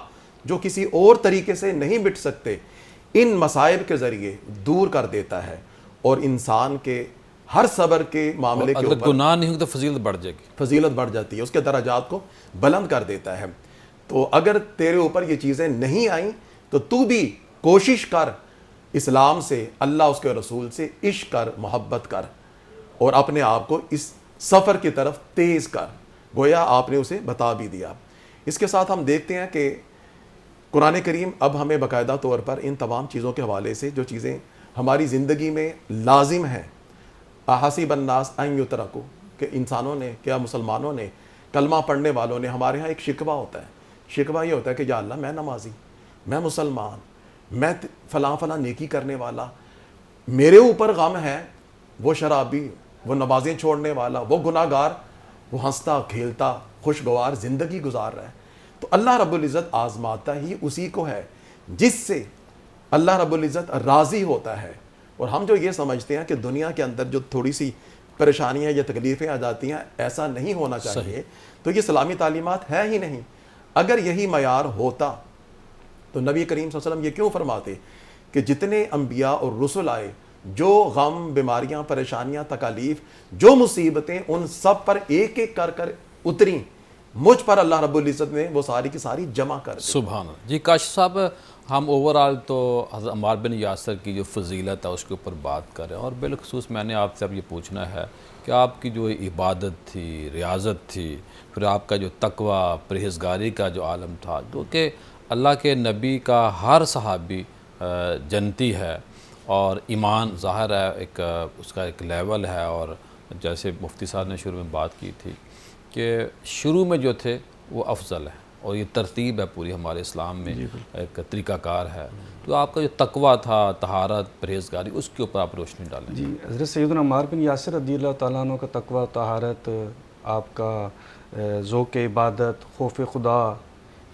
C: جو کسی اور طریقے سے نہیں مٹ سکتے، ان مسائب کے ذریعے دور کر دیتا ہے اور انسان کے ہر صبر کے معاملے کے
A: اگر
C: اوپر
A: گناہ نہیں ہو تو فضیلت بڑھ جائے گی.
C: فضیلت بڑھ جاتی ہے، اس کے درجات کو بلند کر دیتا ہے. تو اگر تیرے اوپر یہ چیزیں نہیں آئیں تو بھی کوشش کر اسلام سے، اللہ اس کے رسول سے عشق کر، محبت کر اور اپنے آپ کو اس سفر کی طرف تیز کر. گویا آپ نے اسے بتا بھی دیا. اس کے ساتھ ہم دیکھتے ہیں کہ قرآن کریم اب ہمیں باقاعدہ طور پر ان تمام چیزوں کے حوالے سے جو چیزیں ہماری زندگی میں لازم ہیں، احسب الناس ان یترکوا، کہ انسانوں نے، کیا مسلمانوں نے، کلمہ پڑھنے والوں نے، ہمارے ہاں ایک شکوہ ہوتا ہے. شکوہ یہ ہوتا ہے کہ یا اللہ میں نمازی، میں مسلمان، میں فلاں فلاں نیکی کرنے والا، میرے اوپر غم ہے، وہ شرابی، وہ نمازیں چھوڑنے والا، وہ گناہ گار، وہ ہنستا کھیلتا خوشگوار زندگی گزار رہا ہے. تو اللہ رب العزت آزماتا ہی اسی کو ہے جس سے اللہ رب العزت راضی ہوتا ہے. اور ہم جو یہ سمجھتے ہیں کہ دنیا کے اندر جو تھوڑی سی پریشانیاں یا تکلیفیں آ جاتی ہیں، ایسا نہیں ہونا چاہیے. تو یہ اسلامی تعلیمات ہے ہی نہیں. اگر یہی معیار ہوتا تو نبی کریم صلی اللہ علیہ وسلم یہ کیوں فرماتے کہ جتنے انبیاء اور رسل آئے، جو غم، بیماریاں، پریشانیاں، تکالیف، جو مصیبتیں ان سب پر ایک ایک کر کر اتریں، مجھ پر اللہ رب العزت نے وہ ساری کی ساری جمع کر دی.
A: سبحان اللہ. جی کاشف صاحب، ہم اوورآل تو حضرت عمار بن یاسر کی جو فضیلت ہے اس کے اوپر بات کر رہے ہیں، اور بالخصوص میں نے آپ سے اب یہ پوچھنا ہے کہ آپ کی جو عبادت تھی، ریاضت تھی، پھر آپ کا جو تقوی، پرہیزگاری کا جو عالم تھا، جو کہ اللہ کے نبی کا ہر صحابی جنتی ہے، اور ایمان ظاہر ہے ایک اس کا ایک لیول ہے. اور جیسے مفتی صاحب نے شروع میں بات کی تھی کہ شروع میں جو تھے وہ افضل ہے، اور یہ ترتیب ہے پوری ہمارے اسلام میں، ایک طریقہ کار ہے. تو آپ کا جو تقوی تھا، طہارت، پرہیزگاری، اس کے اوپر آپ روشنی ڈالیں.
D: جی، حضرت سیدنا عمار بن یاسر رضی اللہ تعالیٰ عنہ کا تقوی، طہارت، آپ کا ذوق عبادت، خوف خدا،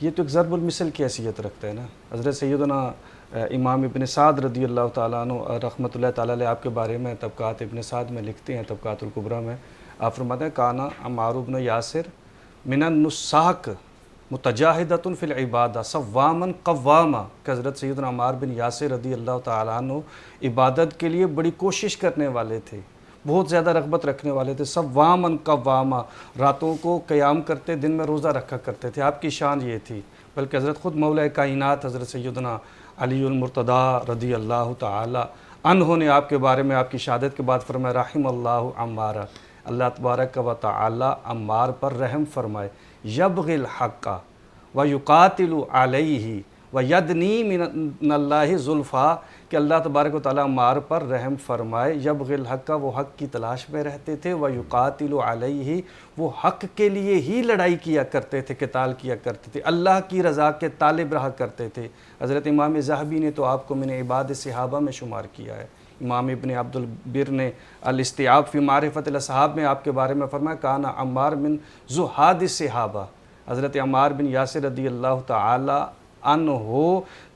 D: یہ تو ایک ضرب المثل کی حیثیت رکھتا ہے نا. حضرت سیدنا امام ابن سعد رضی اللہ تعالیٰ عنہ رحمۃ اللہ تعالیٰ علیہ آپ کے بارے میں طبقات ابن سعد میں لکھتے ہیں، طبقات الکبریٰ میں آپ فرماتے ہیں کانا عمار بن یاسر من النساک متجاہدۃ فی العبادہ صواما قواما، کہ حضرت سیدنا عمار بن یاسر رضی اللہ تعالیٰ عنہ عبادت کے لیے بڑی کوشش کرنے والے تھے، بہت زیادہ رغبت رکھنے والے تھے. صواما قواما، راتوں کو قیام کرتے، دن میں روزہ رکھا کرتے تھے. آپ کی شان یہ تھی. بلکہ حضرت خود مولا کائنات حضرت سیدنا علی المرتضیٰ رضی اللہ تعالی عنہ نے آپ کے بارے میں آپ کی شہادت کے بعد فرمایا رحم اللہ عمارہ، اللہ تبارک و تعالی عمار پر رحم فرمائے. یبغی الحق ویقاتل علیہ ویدنی من اللہ زلفا، کہ اللہ تبارک و تعالی عمار پر رحم فرمائے. یبغی الحق، وہ حق کی تلاش میں رہتے تھے، ویقاتل علیہ، وہ حق کے لیے ہی لڑائی کیا کرتے تھے، قتال کیا کرتے تھے، اللہ کی رضا کے طالب رہا کرتے تھے. حضرت امام ذہبی نے تو آپ کو من عباد صحابہ میں شمار کیا ہے. امام ابن عبد البر نے الاستیعاب فی معرفت الاصحاب میں آپ کے بارے میں فرمایا کانا عمار من زہاد الصحابہ، حضرت عمار بن یاسر رضی اللہ تعالی عنہ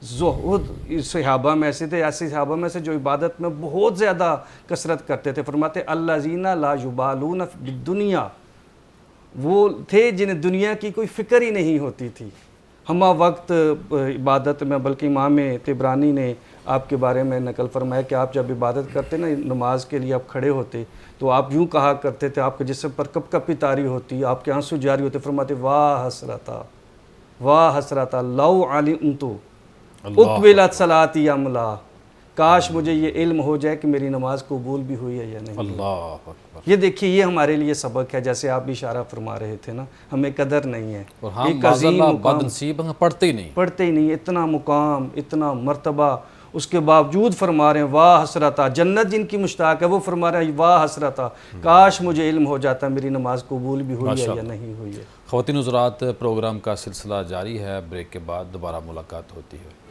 D: زہد صحابہ میں سے تھے، ایسے صحابہ میں سے جو عبادت میں بہت زیادہ کثرت کرتے تھے. فرماتے الذین لا یبالون بالدنیا، وہ تھے جنہیں دنیا کی کوئی فکر ہی نہیں ہوتی تھی ہمہ وقت عبادت میں. بلکہ امام طبرانی نے آپ کے بارے میں نقل فرمایا کہ آپ جب عبادت کرتے نا، نماز کے لیے آپ کھڑے ہوتے تو آپ یوں کہا کرتے تھے، آپ کے جسم پر کپ کپی طاری ہوتی، آپ کے آنسو جاری ہوتے. فرماتے واہ حسرتا، واہ حسرتا لو علمت اقبلت صلاتی عملا، کاش مجھے یہ علم ہو جائے کہ میری نماز قبول بھی ہوئی ہے یا نہیں.
A: اللہ اکبر.
D: یہ دیکھیے یہ ہمارے لیے سبق ہے، جیسے آپ بھی اشارہ فرما رہے تھے نا، ہمیں قدر نہیں ہے.
A: اور ہم معذاللہ بدنصیب ہیں، پڑھتے ہی نہیں.
D: اتنا مقام، اتنا مرتبہ، اس کے باوجود فرما رہے ہیں واہ حسرتا. جنت جن کی مشتاق ہے وہ فرما رہے ہیں واہ حسرتا، کاش مجھے علم ہو جاتا میری نماز قبول بھی ہوئی ہے یا نہیں ہوئی ہے.
A: خواتین حضرات، پروگرام کا سلسلہ جاری ہے، بریک کے بعد دوبارہ ملاقات ہوتی ہے.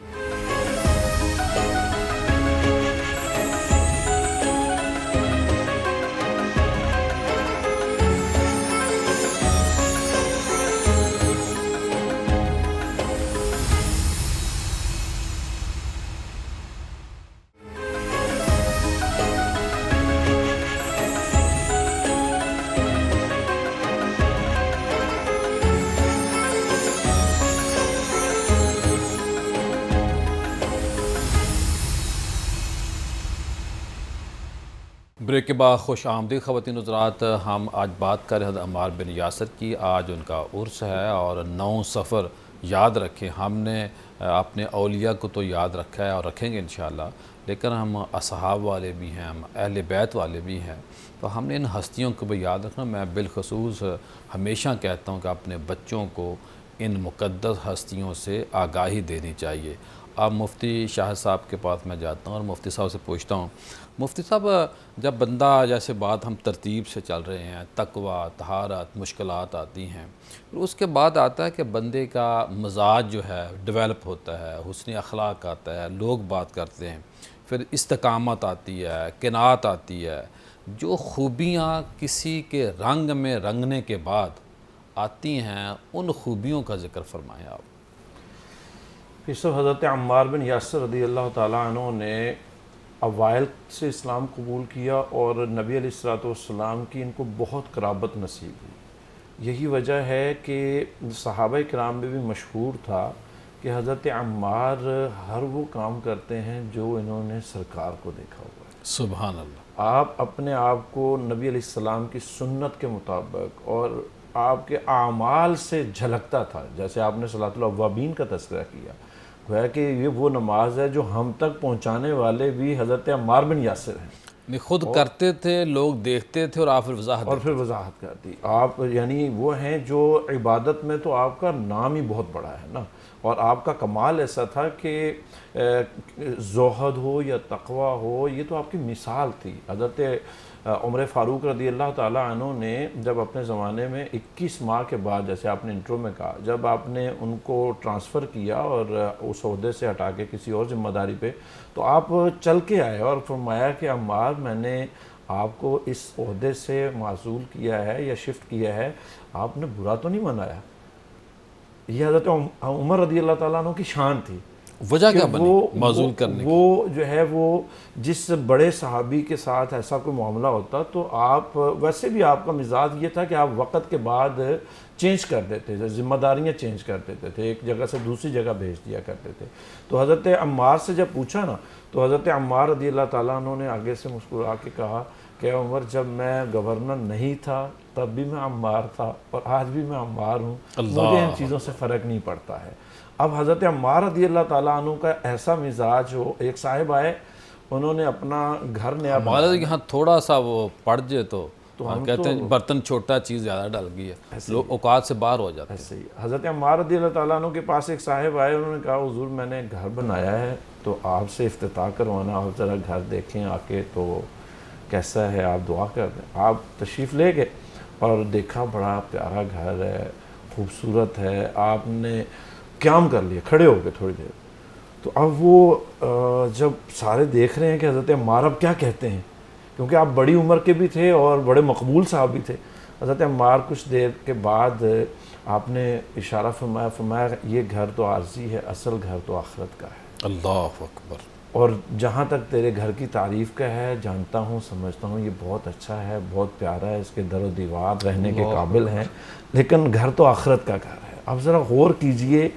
A: بریک کے بعد خوش آمدید خواتین حضرات. ہم آج بات کر رہے ہیں عمار بن یاسر کی. آج ان کا عرس ہے اور 9 صفر یاد رکھیں. ہم نے اپنے اولیاء کو تو یاد رکھا ہے اور رکھیں گے انشاءاللہ، لیکن ہم اصحاب والے بھی ہیں، ہم اہل بیت والے بھی ہیں، تو ہم نے ان ہستیوں کو بھی یاد رکھنا. میں بالخصوص ہمیشہ کہتا ہوں کہ اپنے بچوں کو ان مقدس ہستیوں سے آگاہی دینی چاہیے. اب مفتی شاہد صاحب کے پاس میں جاتا ہوں اور مفتی صاحب سے پوچھتا ہوں، مفتی صاحب جب بندہ، جیسے بات ہم ترتیب سے چل رہے ہیں، تقوی، طہارت، مشکلات آتی ہیں، پھر اس کے بعد آتا ہے کہ بندے کا مزاج جو ہے ڈیولپ ہوتا ہے، حسن اخلاق آتا ہے، لوگ بات کرتے ہیں، پھر استقامت آتی ہے، قناعت آتی ہے. جو خوبیاں کسی کے رنگ میں رنگنے کے بعد آتی ہیں، ان خوبیوں کا ذکر فرمائیں آپ.
B: اس وقت حضرت عمار بن یاسر رضی اللہ تعالیٰ عنہ نے اوائل سے اسلام قبول کیا اور نبی علیہ الصلوۃ والسلام کی ان کو بہت قرابت نصیب ہوئی. یہی وجہ ہے کہ صحابہ کرام میں بھی مشہور تھا کہ حضرت عمار ہر وہ کام کرتے ہیں جو انہوں نے سرکار کو دیکھا ہوا ہے.
A: سبحان اللہ.
B: آپ اپنے آپ کو نبی علیہ السلام کی سنت کے مطابق اور آپ کے اعمال سے جھلکتا تھا. جیسے آپ نے صلاۃ الاوابین کا تذکرہ کیا، گویا کہ یہ وہ نماز ہے جو ہم تک پہنچانے والے بھی حضرت عمار بن یاسر ہیں.
A: خود کرتے تھے، لوگ دیکھتے تھے اور آپ پھر
B: وضاحت کرتی. آپ یعنی وہ ہیں جو عبادت میں تو آپ کا نام ہی بہت بڑا ہے نا، اور آپ کا کمال ایسا تھا کہ زہد ہو یا تقوی ہو، یہ تو آپ کی مثال تھی. حضرت عمر فاروق رضی اللہ تعالیٰ عنہ نے جب اپنے زمانے میں 21 ماہ کے بعد، جیسے آپ نے انٹرو میں کہا، جب آپ نے ان کو ٹرانسفر کیا اور اس عہدے سے ہٹا کے کسی اور ذمہ داری پہ، تو آپ چل کے آئے اور فرمایا کہ عمار، میں نے آپ کو اس عہدے سے معزول کیا ہے یا شفٹ کیا ہے، آپ نے برا تو نہیں منایا. یہ حضرت عمر رضی اللہ تعالیٰ عنہ کی شان تھی.
A: وجہ کیا بنی معزول کرنے کی؟
B: وہ جو ہے وہ جس بڑے صحابی کے ساتھ ایسا کوئی معاملہ ہوتا تو آپ، ویسے بھی آپ کا مزاج یہ تھا کہ آپ وقت کے بعد چینج کر دیتے تھے، ذمہ داریاں چینج کر دیتے تھے، ایک جگہ سے دوسری جگہ بھیج دیا کرتے تھے. تو حضرت عمار سے جب پوچھا نا، تو حضرت عمار رضی اللہ تعالیٰ عنہ نے آگے سے مسکرا کے کہا کہ عمر، جب میں گورنر نہیں تھا تب بھی میں عمار تھا اور آج بھی میں عمار ہوں، مجھے ان چیزوں سے فرق نہیں پڑتا ہے. اب حضرت عمار رضی اللہ تعالیٰ عنہ کا ایسا مزاج ہو، ایک صاحب آئے، انہوں نے اپنا گھر نیا بنایا.
A: ہمارے یہاں تھوڑا سا وہ پڑ جائے تو ہم کہتے ہیں برتن چھوٹا، چیز زیادہ ڈل گئی ہے، لوگ اوقات سے باہر ہو جاتے ہیں.
B: حضرت عمار رضی اللہ تعالیٰ عنہ کے پاس ایک صاحب آئے، انہوں نے کہا حضور میں نے گھر بنایا ہے تو آپ سے افتتاح کروانا، آپ ذرا گھر دیکھیں آ کے تو کیسا ہے، آپ دعا کر دیں. آپ تشریف لے گئے اور دیکھا بڑا پیارا گھر ہے، خوبصورت ہے. آپ نے قیام کر لیا، کھڑے ہو گئے تھوڑی دیر. تو اب وہ جب سارے دیکھ رہے ہیں کہ حضرت عمار اب کیا کہتے ہیں، کیونکہ آپ بڑی عمر کے بھی تھے اور بڑے مقبول صاحب بھی تھے. حضرت عمار کچھ دیر کے بعد آپ نے اشارہ فرمایا یہ گھر تو عارضی ہے، اصل گھر تو آخرت کا ہے.
A: اللہ اکبر.
B: اور جہاں تک تیرے گھر کی تعریف کا ہے، جانتا ہوں، سمجھتا ہوں، یہ بہت اچھا ہے، بہت پیارا ہے، اس کے در و دیوار رہنے کے قابل ہیں، لیکن گھر تو آخرت کا گھر ہے. اب ذرا غور کیجئے،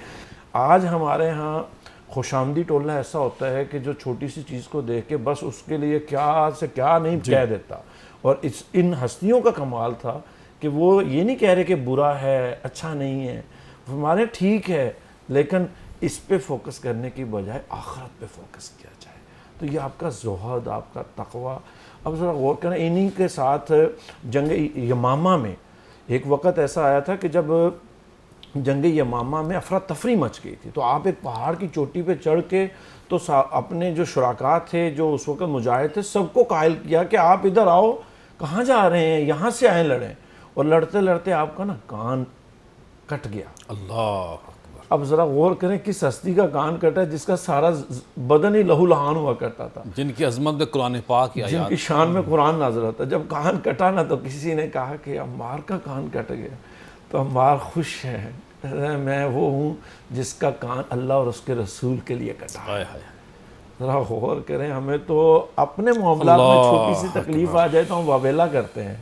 B: آج ہمارے ہاں خوش آمدی ٹولہ ایسا ہوتا ہے کہ جو چھوٹی سی چیز کو دیکھ کے بس اس کے لیے کیا سے کیا نہیں کہہ دیتا. اور ان ہستیوں کا کمال تھا کہ وہ یہ نہیں کہہ رہے کہ برا ہے، اچھا نہیں ہے، ہمارے ٹھیک ہے، لیکن اس پہ فوکس کرنے کی بجائے آخرت پہ فوکس کیا جائے. تو یہ آپ کا زہد، آپ کا تقوی. اب ذرا غور کریں، انہی کے ساتھ جنگ یمامہ میں ایک وقت ایسا آیا تھا کہ جب جنگ یمامہ میں افراتفری مچ گئی تھی، تو آپ ایک پہاڑ کی چوٹی پہ چڑھ کے تو اپنے جو شرکاء تھے، جو اس وقت مجاہد تھے، سب کو قائل کیا کہ آپ ادھر آؤ، کہاں جا رہے ہیں، یہاں سے آئیں لڑیں. اور لڑتے لڑتے آپ کا نا کان کٹ گیا.
A: اللہ.
B: اب ذرا غور کریں کس ہستی کا کان کٹا ہے جس کا سارا بدن ہی لہو لہان ہوا کرتا تھا،
A: جن کی عظمت میں قرآن پاک کی
B: جن
A: آیات.
B: کی شان میں قرآن نازل ہوتا. جب کان کٹا نا تو کسی نے کہا کہ عمار کا کان کٹ گیا. تو عمار خوش ہے، میں وہ ہوں جس کا کان اللہ اور اس کے رسول کے لیے کٹا.
A: ہائے ہائے.
B: ذرا غور کریں، ہمیں تو اپنے معاملات میں چھوٹی سی تکلیف آ جائے تو ہم واویلا کرتے ہیں،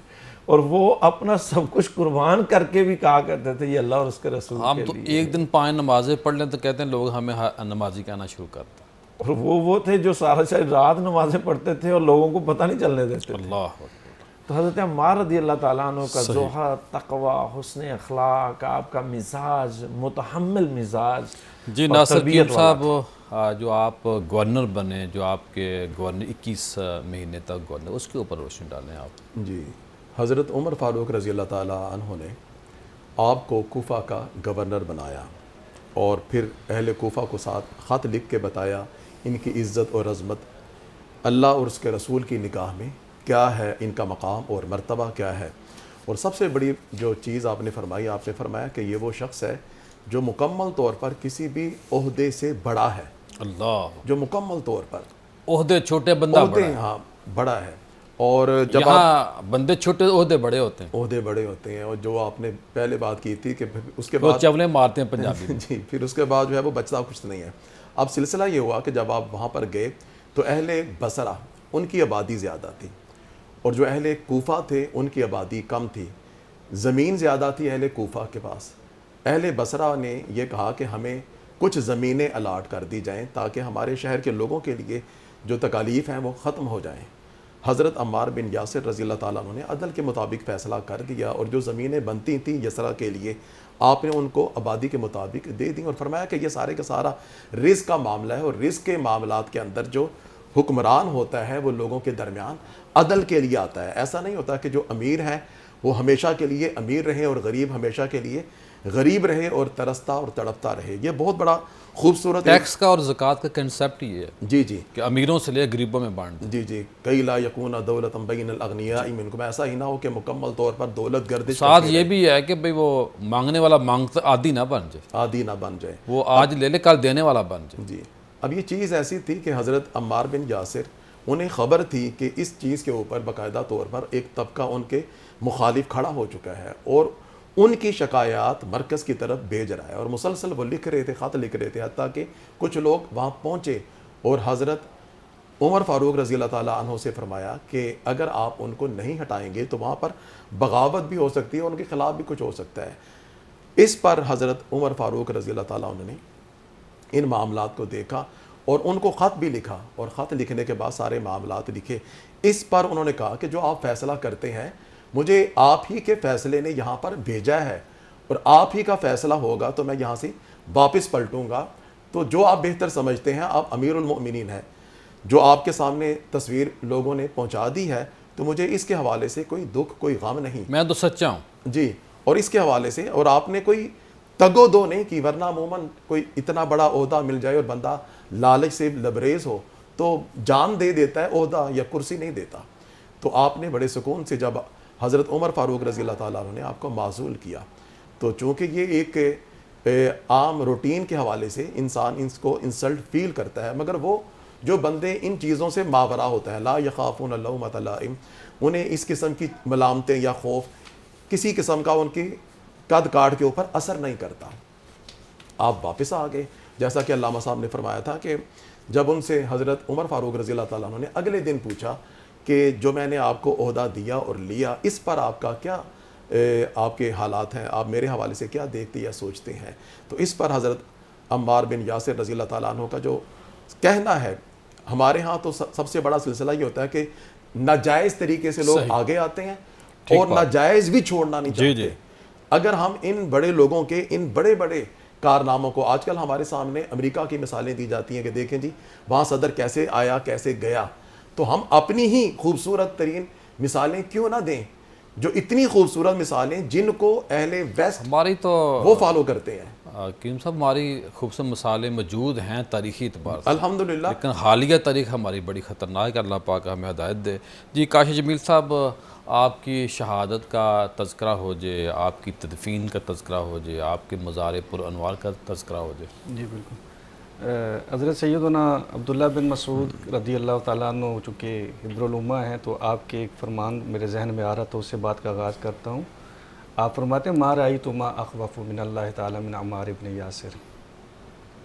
B: اور وہ اپنا سب کچھ قربان کر کے بھی کہا کرتے تھے یہ اللہ اور اس کے رسول
A: ہم
B: کے
A: تو
B: لیے.
A: ایک دن 5 نمازیں پڑھ لیں تو کہتے ہیں لوگ ہمیں نمازی کہنا شروع کرتے ہیں.
B: اور وہ تھے جو ساری رات نمازیں پڑھتے تھے اور لوگوں کو پتہ نہیں چلنے دیتے تھے.
A: اللہ اکبر.
B: تو حضرت عمار رضی اللہ تعالیٰ عنہ کا زہد، تقوی، حسن اخلاق، آپ کا مزاج، متحمل مزاج.
A: جی
B: اور
A: ناصر
B: تربیت
A: کیم صاحب، جو آپ گورنر بنے، جو آپ کے گورنر 21 مہینے تک گورنر، اس کے اوپر روشنی ڈالیں آپ.
C: جی، حضرت عمر فاروق رضی اللہ تعالیٰ عنہ نے آپ کو کوفہ کا گورنر بنایا، اور پھر اہل کوفہ کو ساتھ خط لکھ کے بتایا ان کی عزت اور عظمت اللہ اور اس کے رسول کی نگاہ میں کیا ہے، ان کا مقام اور مرتبہ کیا ہے. اور سب سے بڑی جو چیز آپ نے فرمائی، آپ نے فرمایا کہ یہ وہ شخص ہے جو مکمل طور پر کسی بھی عہدے سے بڑا ہے.
A: اللہ.
C: جو مکمل طور پر
A: عہدے چھوٹے بندہ بڑا
C: عہدے
A: ہے.
C: ہاں بڑا ہے. اور جب
A: یہاں بندے چھوٹے، عہدے بڑے ہوتے ہیں.
C: عہدے بڑے ہوتے ہیں، اور جو آپ نے پہلے بات کی تھی کہ اس کے
A: وہ
C: بعد
A: چولے مارتے ہیں پنجابی میں.
C: جی، پھر اس کے بعد جو ہے وہ بچتا کچھ نہیں ہے. اب سلسلہ یہ ہوا کہ جب آپ وہاں پر گئے تو اہل بصرہ ان کی آبادی زیادہ تھی، اور جو اہل کوفہ تھے ان کی آبادی کم تھی. زمین زیادہ تھی اہل کوفہ کے پاس. اہل بصرہ نے یہ کہا کہ ہمیں کچھ زمینیں الاٹ کر دی جائیں تاکہ ہمارے شہر کے لوگوں کے لیے جو تکالیف ہیں وہ ختم ہو جائیں. حضرت عمار بن یاسر رضی اللہ تعالیٰ عنہ نے عدل کے مطابق فیصلہ کر دیا، اور جو زمینیں بنتی تھیں یسرا کے لیے آپ نے ان کو آبادی کے مطابق دے دیں، اور فرمایا کہ یہ سارے کا سارا رزق کا معاملہ ہے، اور رزق کے معاملات کے اندر جو حکمران ہوتا ہے وہ لوگوں کے درمیان عدل کے لیے آتا ہے. ایسا نہیں ہوتا کہ جو امیر ہیں وہ ہمیشہ کے لیے امیر رہے اور غریب ہمیشہ کے لیے غریب رہے اور ترستا اور تڑپتا رہے. یہ بہت بڑا خوبصورت
A: ٹیکس کا اور زکوٰۃ کا کنسیپٹ یہ ہے
C: جی جی
A: کہ امیروں سے لے غریبوں میں بانٹ دیں.
C: جی جی کئی لا یکون دولت بین الاغنیاء منکم، ایسا ہی نہ ہو کہ مکمل طور پر دولت گردش
A: ساتھ یہ بھی ہے کہ بھئی وہ مانگنے والا مانگتا عادی نہ بن جائے،
C: عادی نہ بن جائے.
A: وہ آج لے لے کل دینے والا بن جائے.
C: جی، اب یہ چیز ایسی تھی کہ حضرت عمار بن یاسر انہیں خبر تھی کہ اس چیز کے اوپر باقاعدہ طور پر ایک طبقہ ان کے مخالف کھڑا ہو چکا ہے، اور ان کی شکایات مرکز کی طرف بھیج رہا ہے. اور مسلسل وہ لکھ رہے تھے، خط لکھ رہے تھے، حتیٰ کہ کچھ لوگ وہاں پہنچے اور حضرت عمر فاروق رضی اللہ تعالیٰ عنہ سے فرمایا کہ اگر آپ ان کو نہیں ہٹائیں گے تو وہاں پر بغاوت بھی ہو سکتی ہے، ان کے خلاف بھی کچھ ہو سکتا ہے. اس پر حضرت عمر فاروق رضی اللہ تعالیٰ عنہ نے ان معاملات کو دیکھا اور ان کو خط بھی لکھا، اور خط لکھنے کے بعد سارے معاملات لکھے. اس پر انہوں نے کہا کہ جو آپ فیصلہ کرتے ہیں مجھے آپ ہی کے فیصلے نے یہاں پر بھیجا ہے، اور آپ ہی کا فیصلہ ہوگا تو میں یہاں سے واپس پلٹوں گا. تو جو آپ بہتر سمجھتے ہیں، آپ امیر المؤمنین ہیں، جو آپ کے سامنے تصویر لوگوں نے پہنچا دی ہے، تو مجھے اس کے حوالے سے کوئی دکھ کوئی غم نہیں.
A: میں تو سچا ہوں.
C: جی، اور اس کے حوالے سے، اور آپ نے کوئی تگ و دو نہیں کی، ورنہ عموماً کوئی اتنا بڑا عہدہ مل جائے اور بندہ لالچ سے لبریز ہو تو جان دے دیتا ہے، عہدہ یا کرسی نہیں دیتا. تو آپ نے بڑے سکون سے جب حضرت عمر فاروق رضی اللہ تعالیٰ عنہ نے آپ کو معزول کیا، تو چونکہ یہ ایک عام روٹین کے حوالے سے انسان اس کو انسلٹ فیل کرتا ہے، مگر وہ جو بندے ان چیزوں سے ماورا ہوتا ہے، لا یخافون لومۃ لائم، انہیں اس قسم کی ملامتیں یا خوف کسی قسم کا ان کی قد کاٹ کے اوپر اثر نہیں کرتا. آپ واپس آ گئے، جیسا کہ علامہ صاحب نے فرمایا تھا کہ جب ان سے حضرت عمر فاروق رضی اللہ تعالیٰ عنہ نے اگلے دن پوچھا کہ جو میں نے آپ کو عہدہ دیا اور لیا، اس پر آپ کا کیا آپ کے حالات ہیں، آپ میرے حوالے سے کیا دیکھتے یا سوچتے ہیں. تو اس پر حضرت عمار بن یاسر رضی اللہ تعالیٰ عنہ کا جو کہنا ہے، ہمارے ہاں تو سب سے بڑا سلسلہ یہ ہوتا ہے کہ ناجائز طریقے سے لوگ آگے آتے ہیں اور ناجائز بھی چھوڑنا نہیں چاہتے. اگر ہم ان بڑے لوگوں کے، ان بڑے بڑے کارناموں کو. آج کل ہمارے سامنے امریکہ کی مثالیں دی جاتی ہیں کہ دیکھیں جی وہاں صدر کیسے آیا کیسے گیا. تو ہم اپنی ہی خوبصورت ترین مثالیں کیوں نہ دیں, جو اتنی خوبصورت مثالیں جن کو اہل ویسٹ
A: ہماری تو
C: وہ فالو کرتے ہیں.
A: کریم صاحب ہماری خوبصورت مثالیں موجود ہیں تاریخی اعتبار سے,
C: الحمدللہ.
A: لیکن حالیہ تاریخ ہماری بڑی خطرناک ہے. اللہ پاک ہمیں ہدایت دے. جی کاشف جمیل صاحب, آپ کی شہادت کا تذکرہ ہو جائے, آپ کی تدفین کا تذکرہ ہو جائے, آپ کے مزار پر انوار کا تذکرہ ہو جائے.
D: جی بالکل. حضرت سیدنا عبداللہ بن مسعود رضی اللہ تعالیٰ عنہ چونکہ حبر الامہ ہیں, تو آپ کے ایک فرمان میرے ذہن میں آ رہا تو اس سے بات کا آغاز کرتا ہوں. آپ فرماتے ہیں ما رأیت ما اخوف من اللہ تعالیٰ من عمار بن یاسر.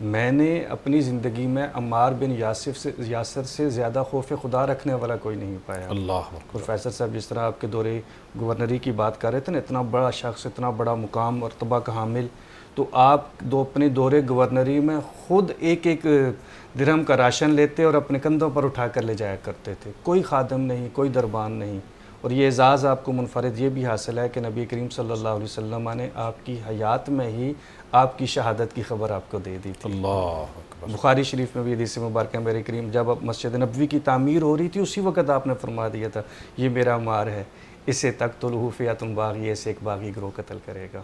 D: میں نے اپنی زندگی میں عمار بن یاسر سے زیادہ خوف خدا رکھنے والا کوئی نہیں پایا.
A: اللہ
D: پروفیسر صاحب جس طرح آپ کے دورے گورنری کی بات کر رہے تھے نا, اتنا بڑا شخص, اتنا بڑا مقام مرتبہ کا حامل, تو آپ اپنے دورے گورنری میں خود ایک ایک درہم کا راشن لیتے اور اپنے کندھوں پر اٹھا کر لے جایا کرتے تھے. کوئی خادم نہیں, کوئی دربان نہیں. اور یہ اعزاز آپ کو منفرد یہ بھی حاصل ہے کہ نبی کریم صلی اللہ علیہ وسلم نے آپ کی حیات میں ہی آپ کی شہادت کی خبر آپ کو دے دی تھی.
A: اللہ اکبر.
D: بخاری شریف میں بھی حدیث مبارکہ میرے کریم جب مسجد نبوی کی تعمیر ہو رہی تھی اسی وقت آپ نے فرما دیا تھا یہ میرا عمار ہے, اسے تقتلہ فئۃ باغی, ایسے ایک باغی گروہ قتل کرے گا.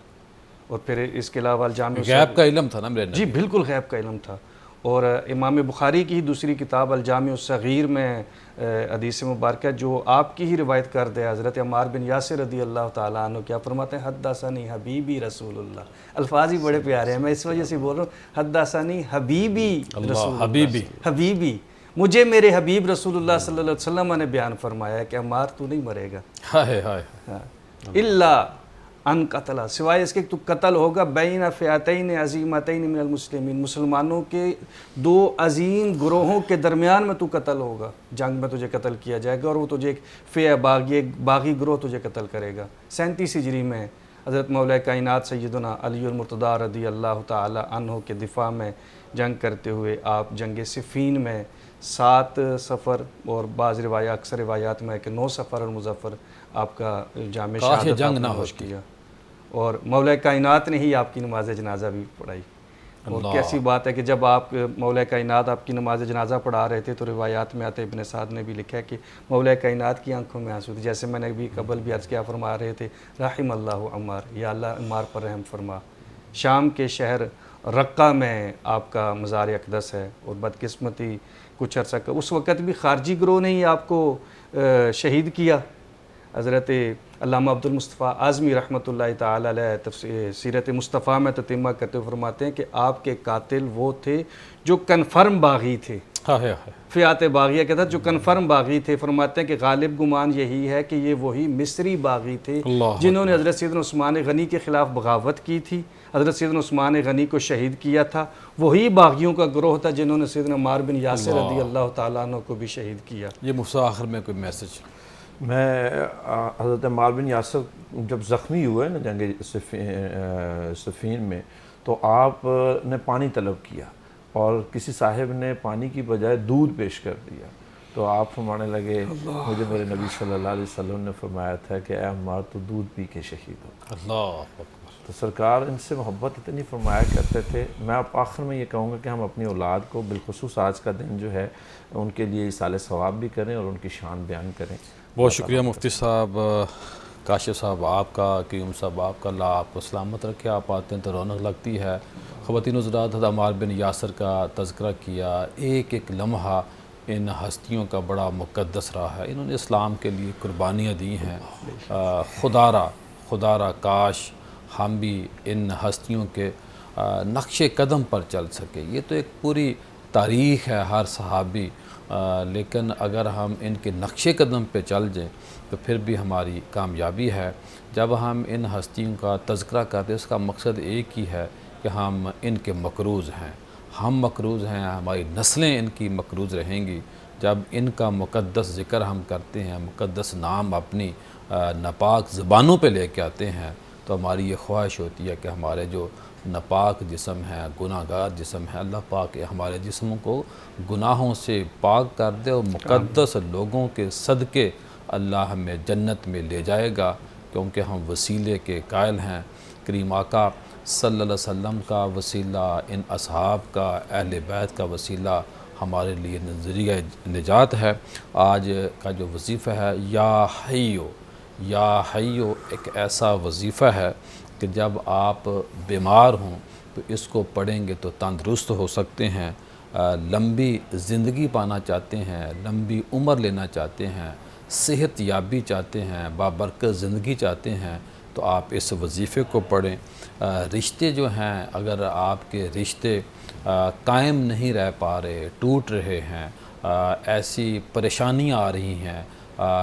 D: اور پھر اس کے علاوہ الجامع
A: غیب کا علم تھا نا میرے
D: جی بالکل غیب کا علم تھا. اور امام بخاری کی ہی دوسری کتاب الجامع الصغیر میں حدیث مبارکہ جو آپ کی ہی روایت کر دے حضرت عمار بن یاسر رضی اللہ تعالیٰ عنہ کیا فرماتے ہیں حدثنی حبیبی رسول اللہ. الفاظ ہی بڑے پیارے ہیں, میں اس وجہ سے بول رہا ہوں حدثنی حبیبی رسول اللہ. حبیبی, مجھے میرے حبیب رسول اللہ صلی اللہ علیہ وسلم نے بیان فرمایا کہ عمار تو نہیں مرے گا.
A: ہائے ہائے.
D: الا ان قتل, سوائے اس کے تو قتل ہوگا بین فئتین عظیمتین من المسلمین, مسلمانوں کے دو عظیم گروہوں کے درمیان میں تو قتل ہوگا, جنگ میں تجھے قتل کیا جائے گا اور وہ تجھے فئہ باغی گروہ تجھے قتل کرے گا. 37 ہجری میں حضرت مولا کائنات سیدنا علی المرتضیٰ رضی اللہ تعالی عنہ کے دفاع میں جنگ کرتے ہوئے آپ جنگ صفین میں 7 سفر اور بعض روایات اکثر روایات میں ہے کہ 9 سفر اور مظفر آپ کا جامع شہادت
A: جنگ نہ
D: آپ نے
A: ہو
D: کیا. اور مولا کائنات نے ہی آپ کی نماز جنازہ بھی پڑھائی. اور کیسی بات ہے کہ جب آپ مولا کائنات آپ کی نماز جنازہ پڑھا رہے تھے تو روایات میں آتے ابن سعد نے بھی لکھا ہے کہ مولا کائنات کی آنکھوں میں آنسو تھے. جیسے میں نے بھی قبل بھی عرض کیا فرما رہے تھے رحم اللہ عمار, یا اللہ عمار پر رحم فرما. شام کے شہر رقہ میں آپ کا مزار اقدس ہے. اور بدقسمتی کچھ عرصہ کا اس وقت بھی خارجی گروہ نے ہی آپ کو شہید کیا. حضرت علامہ عبد المصطفیٰ اعظمی رحمۃ اللہ تعالی علیہ سیرت مصطفیٰ میں تتمہ کرتے ہوئے فرماتے ہیں کہ آپ کے قاتل وہ تھے جو کنفرم باغی تھے. فئات باغیہ کے تحت جو کنفرم باغی تھے. فرماتے ہیں کہ غالب گمان یہی ہے کہ یہ وہی مصری باغی تھے جنہوں نے حضرت سیدنا عثمان غنی کے خلاف بغاوت کی تھی, حضرت سیدنا عثمان غنی کو شہید کیا تھا. وہی باغیوں کا گروہ تھا جنہوں نے سیدنا عمار بن یاسر رضی اللہ تعالیٰ عنہ کو بھی شہید کیا.
A: یہ مفصل آخر میں کوئی میسج.
B: میں حضرت عمار بن یاسر جب زخمی ہوئے نا جنگ صفین میں, تو آپ نے پانی طلب کیا اور کسی صاحب نے پانی کی بجائے دودھ پیش کر دیا. تو آپ فرمانے لگے مجھے میرے نبی صلی اللہ علیہ وسلم نے فرمایا تھا کہ اے عمار تو دودھ پی کے شہید ہو.
A: اللہ اکبر.
B: تو سرکار ان سے محبت اتنی فرمایا کرتے تھے. میں آپ آخر میں یہ کہوں گا کہ ہم اپنی اولاد کو بالخصوص آج کا دن جو ہے ان کے لیے ایصال ثواب بھی کریں اور ان کی شان بیان کریں.
A: بہت شکریہ مفتی صاحب, کاشف صاحب آپ کا, قیوم صاحب آپ کا, اللہ آپ کو سلامت رکھے. آپ آتے ہیں تو رونق لگتی ہے. خواتین حضرات, حضرت عمار بن یاسر کا تذکرہ کیا. ایک ایک لمحہ ان ہستیوں کا بڑا مقدس رہا ہے. انہوں نے اسلام کے لیے قربانیاں دی ہیں. خدارہ کاش ہم بھی ان ہستیوں کے نقش قدم پر چل سکے. یہ تو ایک پوری تاریخ ہے ہر صحابی, لیکن اگر ہم ان کے نقش قدم پہ چل جائیں تو پھر بھی ہماری کامیابی ہے. جب ہم ان ہستیوں کا تذکرہ کرتے ہیں اس کا مقصد ایک ہی ہے کہ ہم ان کے مقروض ہیں. ہم مقروض ہیں, ہماری نسلیں ان کی مقروض رہیں گی. جب ان کا مقدس ذکر ہم کرتے ہیں, مقدس نام اپنی ناپاک زبانوں پہ لے کے آتے ہیں, تو ہماری یہ خواہش ہوتی ہے کہ ہمارے جو ناپاک جسم ہے, گناہ گار جسم ہے, اللہ پاک ہمارے جسموں کو گناہوں سے پاک کر دے اور مقدس لوگوں کے صدقے اللہ ہمیں جنت میں لے جائے گا, کیونکہ ہم وسیلے کے قائل ہیں. کریم آقا صلی اللہ علیہ وسلم کا وسیلہ، ان اصحاب کا، اہل بیت کا وسیلہ ہمارے لیے ذریعہ نجات ہے۔ آج کا جو وظیفہ ہے یا حیو ایک ایسا وظیفہ ہے کہ جب آپ بیمار ہوں تو اس کو پڑھیں گے تو تندرست ہو سکتے ہیں، لمبی زندگی پانا چاہتے ہیں، لمبی عمر لینا چاہتے ہیں، صحت یابی چاہتے ہیں، بابرکت زندگی چاہتے ہیں تو آپ اس وظیفے کو پڑھیں۔ رشتے جو ہیں، اگر آپ کے رشتے قائم نہیں رہ پا رہے، ٹوٹ رہے ہیں، ایسی پریشانیاں آ رہی ہیں،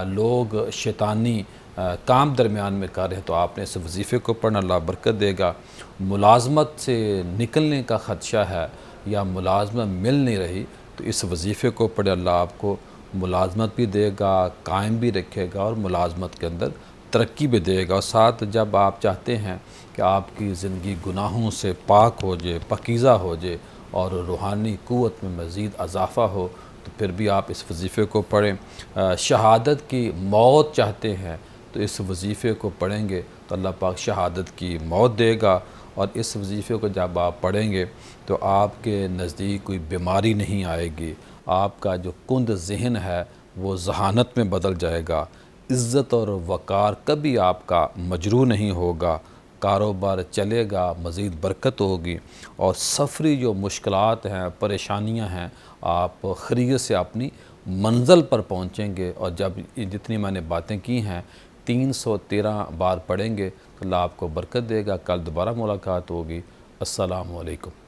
A: لوگ شیطانی کام درمیان میں کر رہے ہیں تو آپ نے اس وظیفے کو پڑھنا، اللہ برکت دے گا۔ ملازمت سے نکلنے کا خدشہ ہے یا ملازمت مل نہیں رہی تو اس وظیفے کو پڑھے، اللہ آپ کو ملازمت بھی دے گا، قائم بھی رکھے گا اور ملازمت کے اندر ترقی بھی دے گا۔ اور ساتھ جب آپ چاہتے ہیں کہ آپ کی زندگی گناہوں سے پاک ہو جائے، پاکیزہ ہو جائے اور روحانی قوت میں مزید اضافہ ہو تو پھر بھی آپ اس وظیفے کو پڑھیں۔ شہادت کی موت چاہتے ہیں تو اس وظیفے کو پڑھیں گے تو اللہ پاک شہادت کی موت دے گا، اور اس وظیفے کو جب آپ پڑھیں گے تو آپ کے نزدیک کوئی بیماری نہیں آئے گی، آپ کا جو کند ذہن ہے وہ ذہانت میں بدل جائے گا، عزت اور وقار کبھی آپ کا مجروح نہیں ہوگا، کاروبار چلے گا، مزید برکت ہوگی، اور سفری جو مشکلات ہیں، پریشانیاں ہیں، آپ خیریت سے اپنی منزل پر پہنچیں گے۔ اور جب جتنی میں نے باتیں کی ہیں 313 بار پڑھیں گے تو اللہ آپ کو برکت دے گا۔ کل دوبارہ ملاقات ہوگی۔ السلام علیکم۔